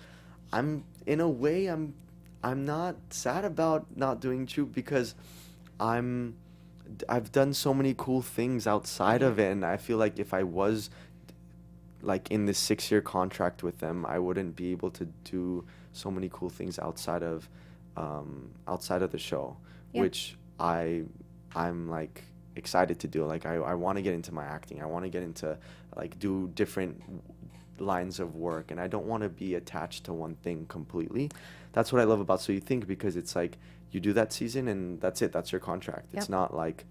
in a way I'm not sad about not doing troupe, because I've done so many cool things outside of it, and I feel like if I was like in this 6-year contract with them, I wouldn't be able to do so many cool things outside of the show, which I'm like excited to do. Like I want to get into my acting. I want to get into like do different lines of work, and I don't want to be attached to one thing completely. That's what I love about So You Think, because it's like you do that season and that's it, that's your contract. It's not like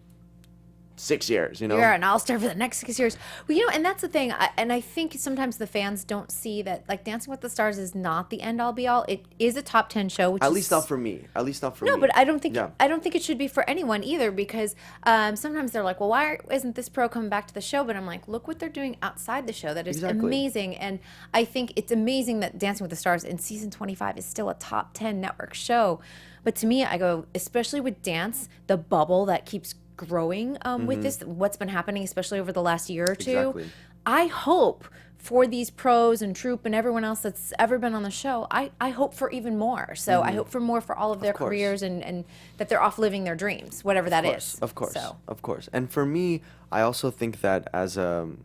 6 years, you know? Yeah, and I'll start for the next 6 years. Well, you know, and that's the thing. I think sometimes the fans don't see that, like, Dancing with the Stars is not the end all be all. It is a top 10 show, which at least not for me. At least not for me. No, but I don't think it should be for anyone either, because sometimes they're like, well, why isn't this pro coming back to the show? But I'm like, look what they're doing outside the show. That is amazing. And I think it's amazing that Dancing with the Stars in season 25 is still a top 10 network show. But to me, I go, especially with dance, the bubble that keeps growing with this, what's been happening, especially over the last year or two. Exactly. I hope for these pros and troupe and everyone else that's ever been on the show, I hope for even more. So I hope for more for all of their careers, and that they're off living their dreams, whatever that is. Of course. And for me, I also think that as I'm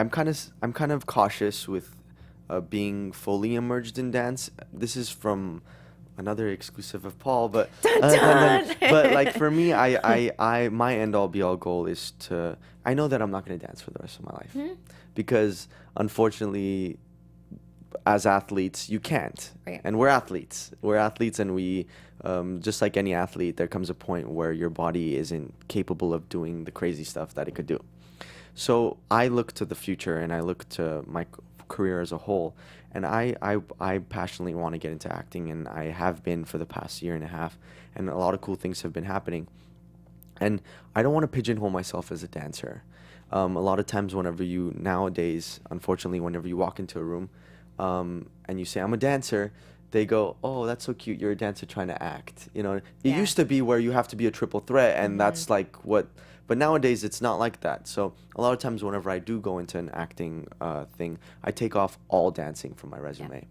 kind of cautious with being fully immersed in dance. This is from another exclusive of Paul, but but like for me, I my end all be all goal is to, I know that I'm not going to dance for the rest of my life, because unfortunately as athletes you can't, and we're athletes, and we just like any athlete, there comes a point where your body isn't capable of doing the crazy stuff that it could do. So I look to the future, and I look to my career as a whole, and I passionately want to get into acting, and I have been for the past year and a half, and a lot of cool things have been happening, and I don't want to pigeonhole myself as a dancer. A lot of times nowadays, unfortunately, whenever you walk into a room and you say, I'm a dancer, they go, oh, that's so cute, you're a dancer trying to act. You know, it used to be where you have to be a triple threat, and that's like what, but nowadays it's not like that. So a lot of times whenever I do go into an acting thing, I take off all dancing from my resume,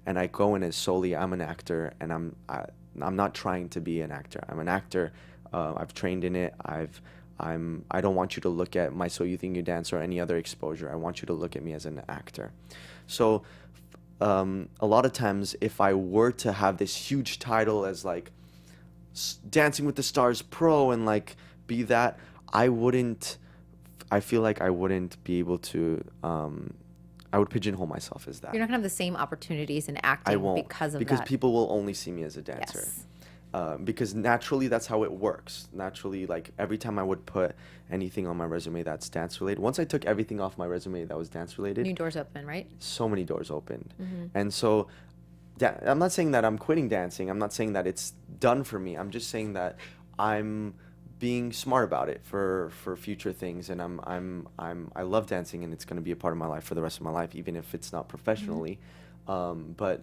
and I go in as solely I'm an actor, and I'm not trying to be an actor. I'm an actor. I've trained in it. I don't want you to look at my So You Think You Dance or any other exposure. I want you to look at me as an actor. So a lot of times, if I were to have this huge title as like Dancing with the Stars pro and like be that, I feel like I wouldn't be able to, I would pigeonhole myself as that. You're not gonna have the same opportunities in acting I won't, because of because that. people will only see me as a dancer. Yes. Because naturally that's how it works. Naturally, like every time I would put anything on my resume that's dance related, once I took everything off my resume that was dance related, New doors open, right? so many doors opened. And so I'm not saying that I'm quitting dancing. I'm not saying that it's done for me. I'm just saying that I'm being smart about it for future things, and I love dancing, and it's going to be a part of my life for the rest of my life, even if it's not professionally. But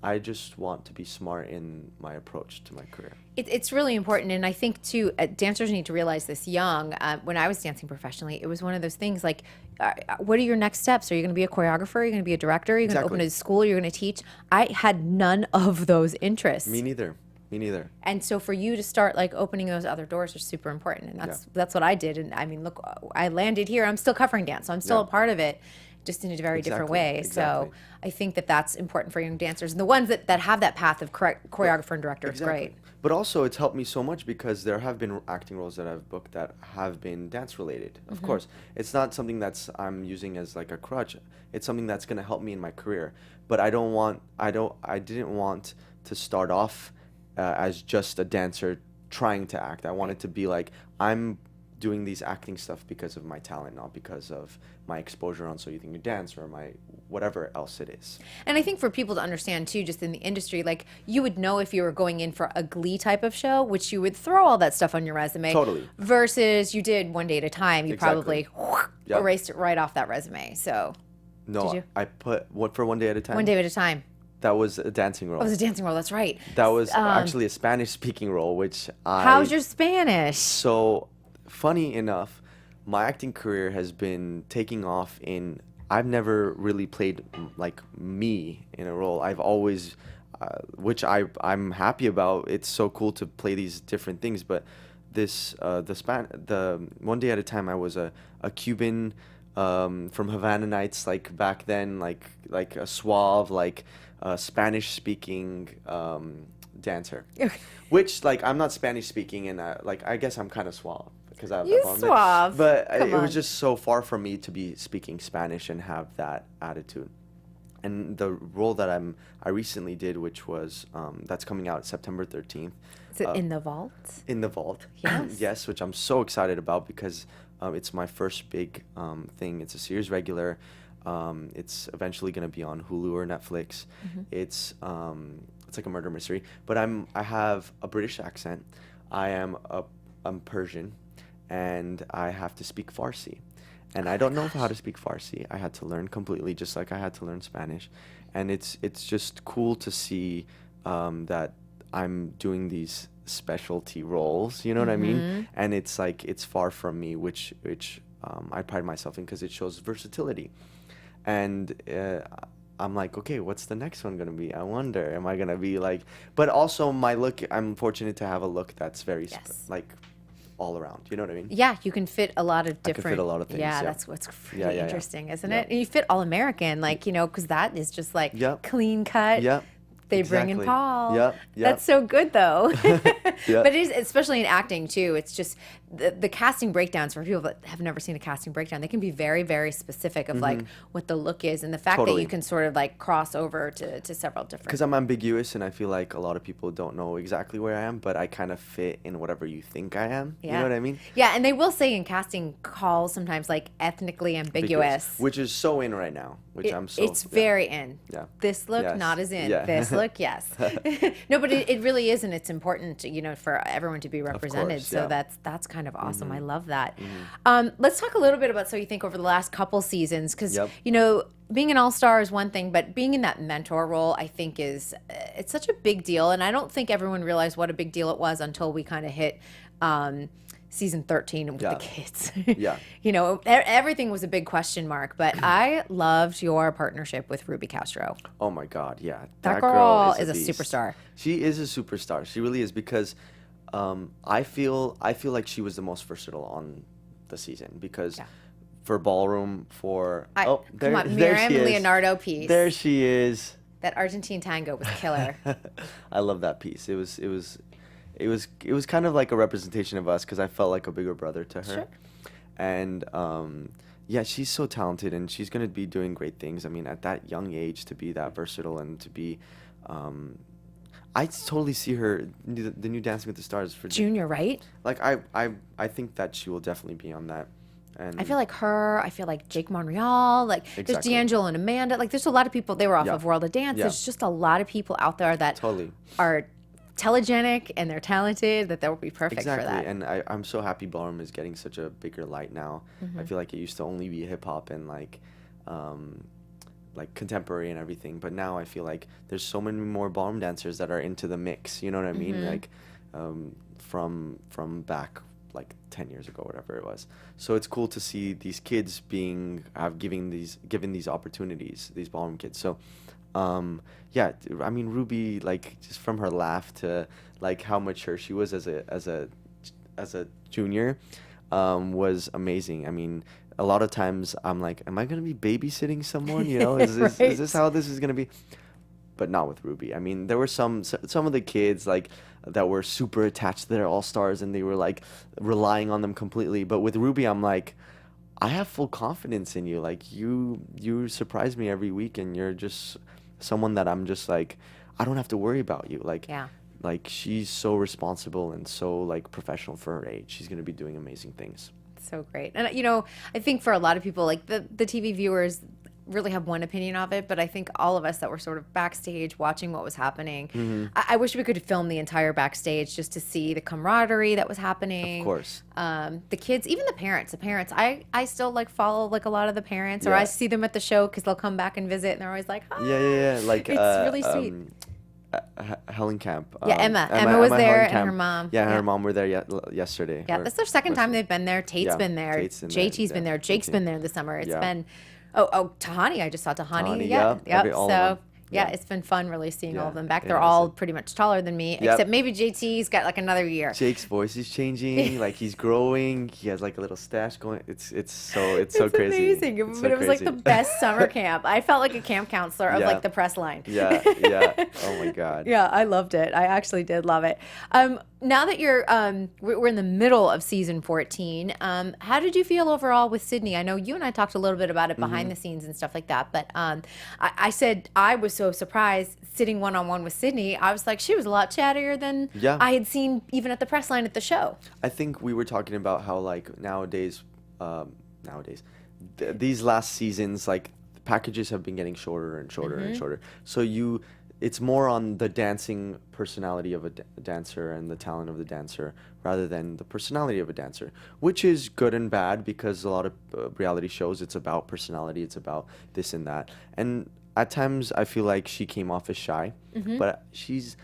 I just want to be smart in my approach to my career. It's really important, and I think too, dancers need to realize this young. When I was dancing professionally, it was one of those things like, what are your next steps? Are you going to be a choreographer? Are you going to be a director? Are you going to open a school? You're going to teach? I had none of those interests. Me neither. And so for you to start like opening those other doors is super important, and that's what I did. And I mean, look, I landed here. I'm still covering dance, so I'm still a part of it, just in a very different way. So I think that that's important for young dancers, and the ones that have that path of choreographer and director. It's great. But also, it's helped me so much because there have been acting roles that I've booked that have been dance related. Of course, it's not something I'm using as like a crutch. It's something that's going to help me in my career. But I didn't want to start off as just a dancer trying to act. I wanted to be like, I'm doing these acting stuff because of my talent, not because of my exposure on So You Think You Dance or my whatever else it is. And I think for people to understand too, just in the industry, like you would know if you were going in for a Glee type of show, which you would throw all that stuff on your resume. Totally. Versus you did One Day at a Time, you probably Yep. erased it right off that resume. So No, did you? I put for One Day at a Time. One Day at a Time. That was a dancing role. Oh, it was a dancing role. That's right. That was actually a Spanish speaking role, which How's your Spanish? So, funny enough, my acting career has been taking off I've never really played like me in a role. I've always, which I'm happy about. It's so cool to play these different things. But the One Day at a Time, I was a Cuban from Havana Nights, like back then, like a suave, like Spanish speaking dancer. Which like I'm not Spanish speaking, and like I guess I'm kind of suave. Because suave. But it was just so far from me to be speaking Spanish and have that attitude. And the role that I recently did, which was that's coming out September 13th. Is it In the Vault? In the Vault. Yes. Yes, which I'm so excited about because it's my first big thing. It's a series regular. It's eventually going to be on Hulu or Netflix. It's like a murder mystery, but I have a British accent. I'm Persian. And I have to speak Farsi. And I don't know how to speak Farsi. I had to learn completely, just like I had to learn Spanish. And it's just cool to see that I'm doing these specialty roles, you know what I mean? And it's like, it's far from me, which I pride myself in because it shows versatility. And I'm like, okay, what's the next one going to be? I wonder, am I going to be like, but also my look, I'm fortunate to have a look that's very, like, all around, you know what I mean? Yeah, you can fit a lot of different. I can fit a lot of things. Yeah, that's what's really interesting, isn't it? And you fit all American, like because that is just like clean cut. Yep. They bring in Paul. Yep. That's so good though. But it is, especially in acting too. It's just the casting breakdowns for people that have never seen a casting breakdown. They can be very, very specific of like what the look is, and the fact that you can sort of like cross over to several different. Because I'm ambiguous, and I feel like a lot of people don't know exactly where I am, but I kind of fit in whatever you think I am. Yeah. You know what I mean? Yeah, and they will say in casting calls sometimes like ethnically ambiguous. Which is so in right now. Which I'm so. It's very in. Yeah. This look Yes. not as in. Yeah. This look, yes. No, but it really is, and it's important, for everyone to be represented. Course, so that's kind of awesome. I love that. Mm-hmm. Let's talk a little bit about So You Think over the last couple seasons, because Yep. being an all-star is one thing, but being in that mentor role, I think it's such a big deal, and I don't think everyone realized what a big deal it was until we kind of hit season 13 with the kids. Yeah. Everything was a big question mark, but I loved your partnership with Ruby Castro. Oh my God, yeah. That girl is a beast. superstar. She is a superstar. She really is, because I feel like she was the most versatile on the season, because for ballroom, for Come on, there Miriam she is. Leonardo piece. There she is. That Argentine tango was killer. I love that piece. it was kind of like a representation of us because I felt like a bigger brother to her. Sure. And yeah, she's so talented and she's gonna be doing great things. I mean, at that young age to be that versatile and to be, I totally see her the new Dancing with the Stars for Junior, right? like I think that she will definitely be on that. And I feel like her. I feel like Jake Monreal. Like there's Exactly. D'Angelo and Amanda. Like there's a lot of people. They were off Yeah. of World of Dance. Yeah. There's just a lot of people out there that Totally. are telegenic and they're talented. That will be perfect Exactly, for that. and I'm so happy ballroom is getting such a bigger light now. I feel like it used to only be hip hop and like contemporary and everything, but now I feel like there's so many more ballroom dancers that are into the mix. You know what I mean? Like from back like 10 years ago, whatever it was. So it's cool to see these kids given these opportunities, these ballroom kids. So yeah, I mean Ruby, like just from her laugh to like how mature she was as a junior, was amazing. I mean, a lot of times I'm like, am I gonna be babysitting someone? You know, is Right. this how this is gonna be? But not with Ruby. I mean, there were some of the kids like that were super attached to their all-stars and they were like relying on them completely. But with Ruby, I'm like, I have full confidence in you. Like you surprise me every week and you're just someone that I'm just like, I don't have to worry about you. Like Yeah. like she's so responsible and so like professional for her age. She's going to be doing amazing things. So great. And you know, I think for a lot of people, like the TV viewers really have one opinion of it, but I think all of us that were sort of backstage watching what was happening, I wish we could film the entire backstage just to see the camaraderie that was happening. Of course. The kids, even the parents. I still like follow like a lot of the parents, or Yeah. I see them at the show because they'll come back and visit, and they're always like, "Hi." Yeah. Like It's really sweet. Helen Camp. Yeah, Emma was there and her mom. Yeah, Yeah. her mom were there yesterday. Yeah, or that's their second time was- they've been there. Tate's Yeah, been there. Tate's in there, JT's been yeah, there. Jake's JT. been there this summer. It's Yeah. been Tahani. I just saw Tahani. Tahani, Yeah. yeah, all of So them. yeah, Yeah. it's been fun really seeing all Yeah, of them back. it They're is. all pretty much taller than me, Yep. except maybe JT's got like another year. Jake's voice is changing. Like he's growing. He has like a little stash going. It's so It's crazy. amazing. It's But so it was like the crazy. best summer camp. I felt like a camp counselor of Yeah. like the press line. Yeah. Oh my God. Yeah, I loved it. I actually did love it. Now that you're, we're in the middle of season 14. How did you feel overall with Sydney? I know you and I talked a little bit about it behind the scenes and stuff like that. But I said I was so surprised sitting one-on-one with Sydney. I was like, she was a lot chattier than Yeah. I had seen even at the press line at the show. I think we were talking about how like nowadays, these last seasons, like the packages have been getting shorter and shorter and shorter. So it's more on the dancing personality of a dancer and the talent of the dancer rather than the personality of a dancer, which is good and bad because a lot of reality shows, it's about personality, it's about this and that. And at times I feel like she came off as shy, but she's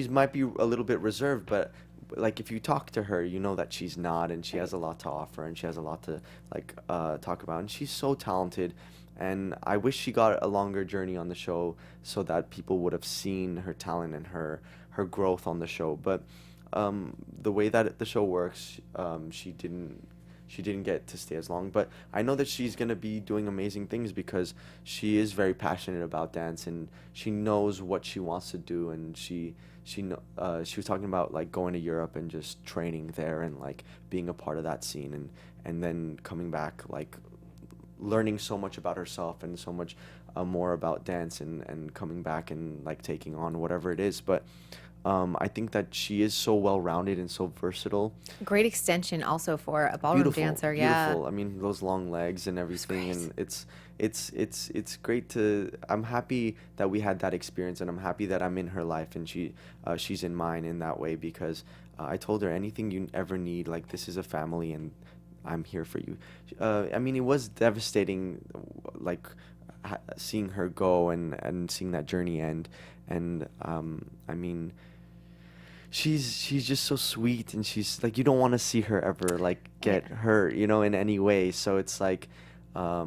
might be a little bit reserved, but like if you talk to her, you know that she's not, and she has a lot to offer and she has a lot to like talk about, and she's so talented. And I wish she got a longer journey on the show so that people would have seen her talent and her growth on the show. But the way that the show works, she didn't get to stay as long. But I know that she's gonna be doing amazing things because she is very passionate about dance and she knows what she wants to do. And she was talking about like going to Europe and just training there and like being a part of that scene and then coming back like learning so much about herself and so much more about dance and coming back and like taking on whatever it is. But I think that she is so well-rounded and so versatile. Great extension also for a ballroom dancer. Yeah. Beautiful. I mean, those long legs and everything, and it's great to. I'm happy that we had that experience, and I'm happy that I'm in her life and she's in mine in that way because I told her anything you ever need, like this is a family and I'm here for you. I mean, it was devastating, like seeing her go and seeing that journey end. And I mean, she's just so sweet, and she's like, you don't want to see her ever like get hurt, you know, in any way. So it's like, I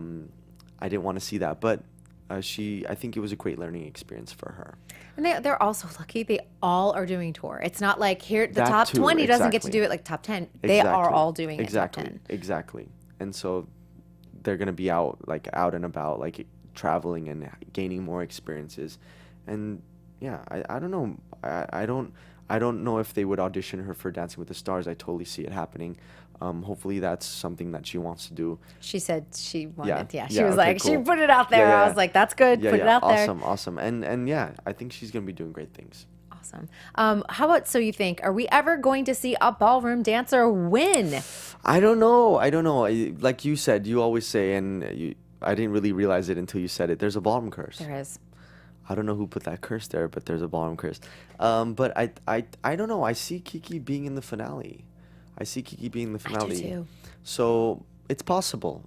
didn't want to see that, but I think it was a great learning experience for her. And they're also lucky. They all are doing tour. It's not like here the That top too, 20 doesn't get to exactly. do it like top 10. They are all doing exactly, it top 10. Exactly. And so they're going to be out and about, like traveling and gaining more experiences. And yeah, I don't know. I I don't know if they would audition her for Dancing with the Stars. I totally see it happening. Hopefully that's something that she wants to do. She said she wanted. Yeah, she Yeah, was okay, like, she cool. put it out there. I was like, that's good. Put it out there. Awesome. And yeah, I think she's gonna be doing great things. Awesome. How about, so you think, are we ever going to see a ballroom dancer win? I don't know. Like you said, you always say, and I didn't really realize it until you said it. There's a ballroom curse. There is. I don't know who put that curse there, but there's a ballroom curse. But I don't know. I see Kiki being in the finale. I do too. So it's possible.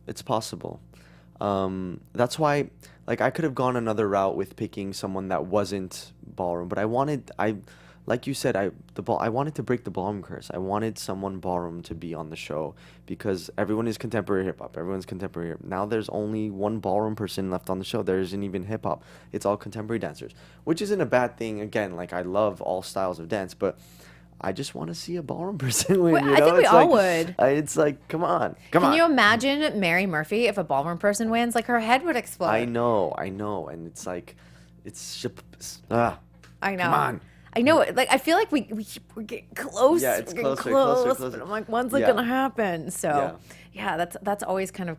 That's why, like, I could have gone another route with picking someone that wasn't ballroom, but like you said, I wanted to break the ballroom curse. I wanted someone ballroom to be on the show because everyone is contemporary hip hop. Everyone's contemporary hip. Now there's only one ballroom person left on the show. There isn't even hip hop. It's all contemporary dancers, which isn't a bad thing. Again, like, I love all styles of dance, but I just want to see a ballroom person win. I think we all would. It's like, come on. Can you imagine Mary Murphy if a ballroom person wins? Like, her head would explode. I know, and it's like, I know. Come on. I know. Like, I feel like we're getting close. Yeah, it's we're getting closer. But I'm like, when's it gonna happen? So, yeah, that's always kind of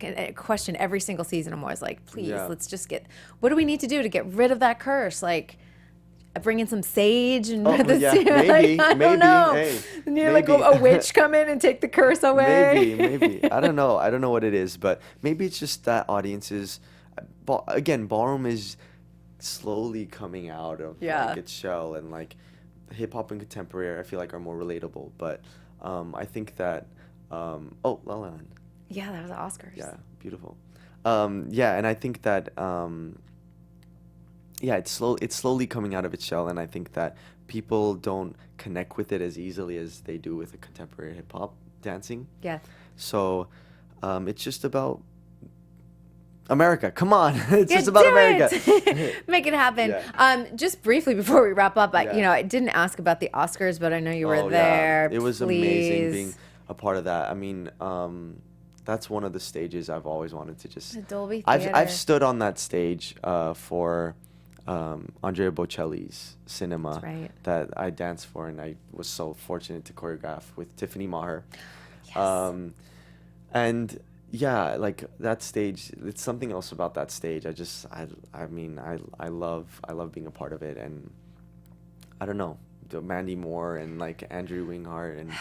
a question every single season. I'm always like, please, let's just what do we need to do to get rid of that curse? Like, bring in some sage and maybe. I don't know. Hey, and you're like a witch come in and take the curse away. Maybe. I don't know what it is, but maybe it's just that audiences. Again, ballroom is slowly coming out of like its shell, and like hip hop and contemporary I feel like are more relatable, but I think that La La Land. Yeah, that was the Oscars. Yeah, beautiful. And I think that it's slowly coming out of its shell, and I think that people don't connect with it as easily as they do with a contemporary hip hop dancing. Yeah. So it's just about America. Come on. It's just about America. Make it happen. Yeah. Just briefly before we wrap up, I didn't ask about the Oscars, but I know you were there. It was amazing being a part of that. I mean, that's one of the stages I've always wanted to just. The Dolby Theater. I've stood on that stage for Andrea Bocelli's Cinema. That's right. That I danced for, and I was so fortunate to choreograph with Tiffany Maher. Yes. And yeah, like that stage, it's something else about that stage. I love being a part of it, and I don't know, Mandy Moore and like Andrew Winghart and.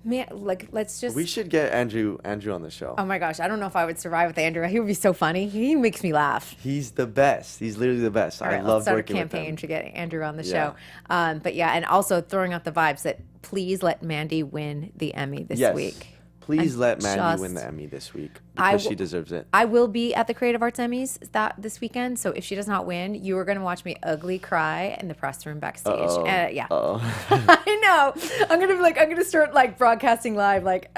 Man, like, let's just. We should get Andrew on the show. Oh my gosh, I don't know if I would survive with Andrew. He would be so funny. He makes me laugh. He's the best. He's literally the best. All right, I love working with him. let's start a campaign to get Andrew on the show. But yeah, and also throwing out the vibes that please let Mandy win the Emmy this week. Please let Mandy win the Emmy this week because she deserves it. I will be at the Creative Arts Emmys this weekend, so if she does not win, you are going to watch me ugly cry in the press room backstage. I know. I'm going to start like broadcasting live, like,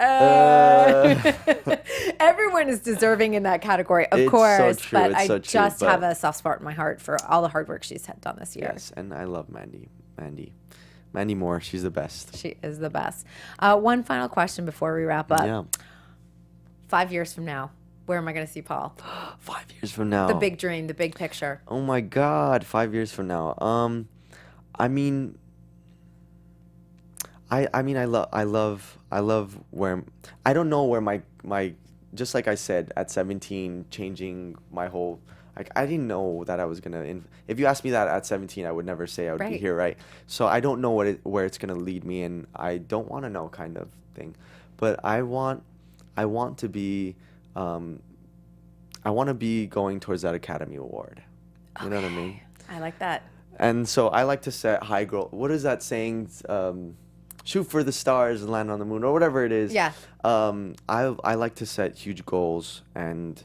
everyone is deserving in that category, of course, but I just have a soft spot in my heart for all the hard work she's done this year. Yes, and I love Mandy Moore, she's the best. She is the best. One final question before we wrap up. Yeah. 5 years from now, where am I going to see Paul? 5 years from now. The big dream, the big picture. Oh my God, 5 years from now. I love where I don't know where my just like I said at 17, changing my whole. Like, I didn't know that I was gonna. If you asked me that at 17, I would never say I would be here, right? So I don't know where it's gonna lead me, and I don't want to know, kind of thing. But I want to be, I want to be going towards that Academy Award. You know what I mean? I like that. And so I like to set high goal. What is that saying? Shoot for the stars and land on the moon, or whatever it is. Yeah. I like to set huge goals and.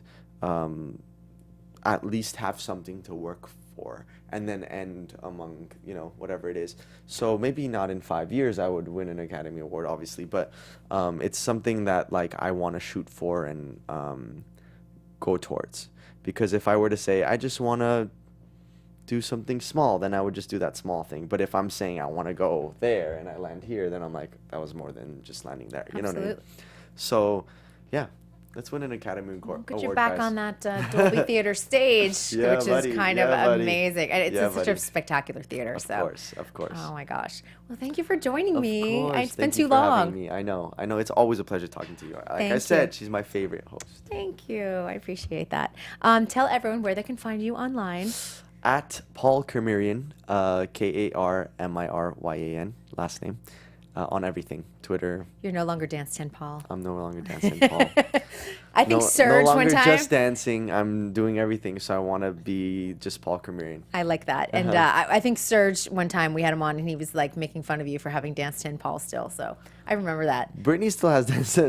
At least have something to work for, and then end among, whatever it is. So maybe not in 5 years I would win an Academy Award, obviously, but it's something that like I want to shoot for and go towards. Because if I were to say I just want to do something small, then I would just do that small thing. But if I'm saying I want to go there and I land here, then I'm like, that was more than just landing there. You know what I mean? So, yeah. Let's win an Academy Award. Get you back on that Dolby Theater stage, Yeah, which buddy. is kind Yeah, of buddy. amazing. And it's Yeah, such a buddy. spectacular theater. Of course. Oh my gosh. Well, thank you for joining me. Of course. It's been Thank you too for having long. me. I know. It's always a pleasure talking to you. Like Thank I said, you. she's my favorite host. Thank you. I appreciate that. Tell everyone where they can find you online. At Paul Karmiryan, Karmiryan, last name, on everything. Twitter. You're no longer Dance 10 Paul. I'm no longer dancing, Paul. I think Surge no longer one time. just dancing. I'm doing everything, so I want to be just Paul Karmiryan. I like that. And I think Surge one time we had him on and he was like making fun of you for having Dance 10 Paul still. So I remember that. Brittany still has dance.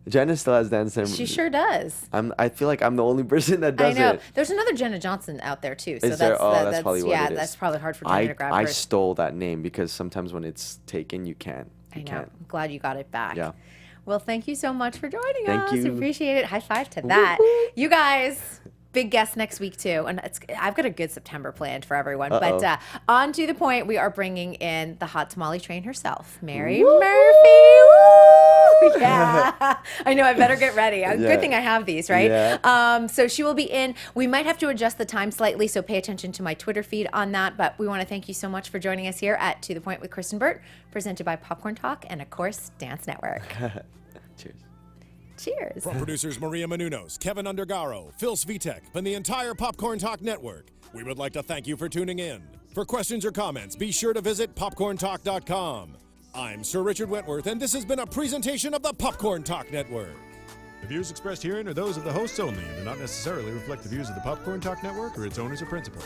Jenna still has dance. She sure does. I feel like I'm the only person that does I know. it. There's another Jenna Johnson out there too. So Is there? That's probably what yeah, it is. that's probably hard for Jenna to grab I first. stole that name because sometimes when it's taken, you can't. I know. I'm glad you got it back. Yeah. Well, thank you so much for joining Thank us. you. Appreciate it. High five to that. You guys, big guest next week too. And I've got a good September planned for everyone. Uh-oh. But on to the point, we are bringing in the hot tamale train herself, Mary Murphy. Woo! Yeah. I know. I better get ready. Good thing I have these, right? Yeah. So she will be in. We might have to adjust the time slightly, so pay attention to my Twitter feed on that. But we want to thank you so much for joining us here at To The Point with Kristyn Burtt, presented by Popcorn Talk and, of course, Dance Network. Cheers. Cheers. From producers Maria Menounos, Kevin Undergaro, Phil Svitek, and the entire Popcorn Talk Network, we would like to thank you for tuning in. For questions or comments, be sure to visit popcorntalk.com. I'm Sir Richard Wentworth, and this has been a presentation of the Popcorn Talk Network. The views expressed herein are those of the hosts only and do not necessarily reflect the views of the Popcorn Talk Network or its owners or principals.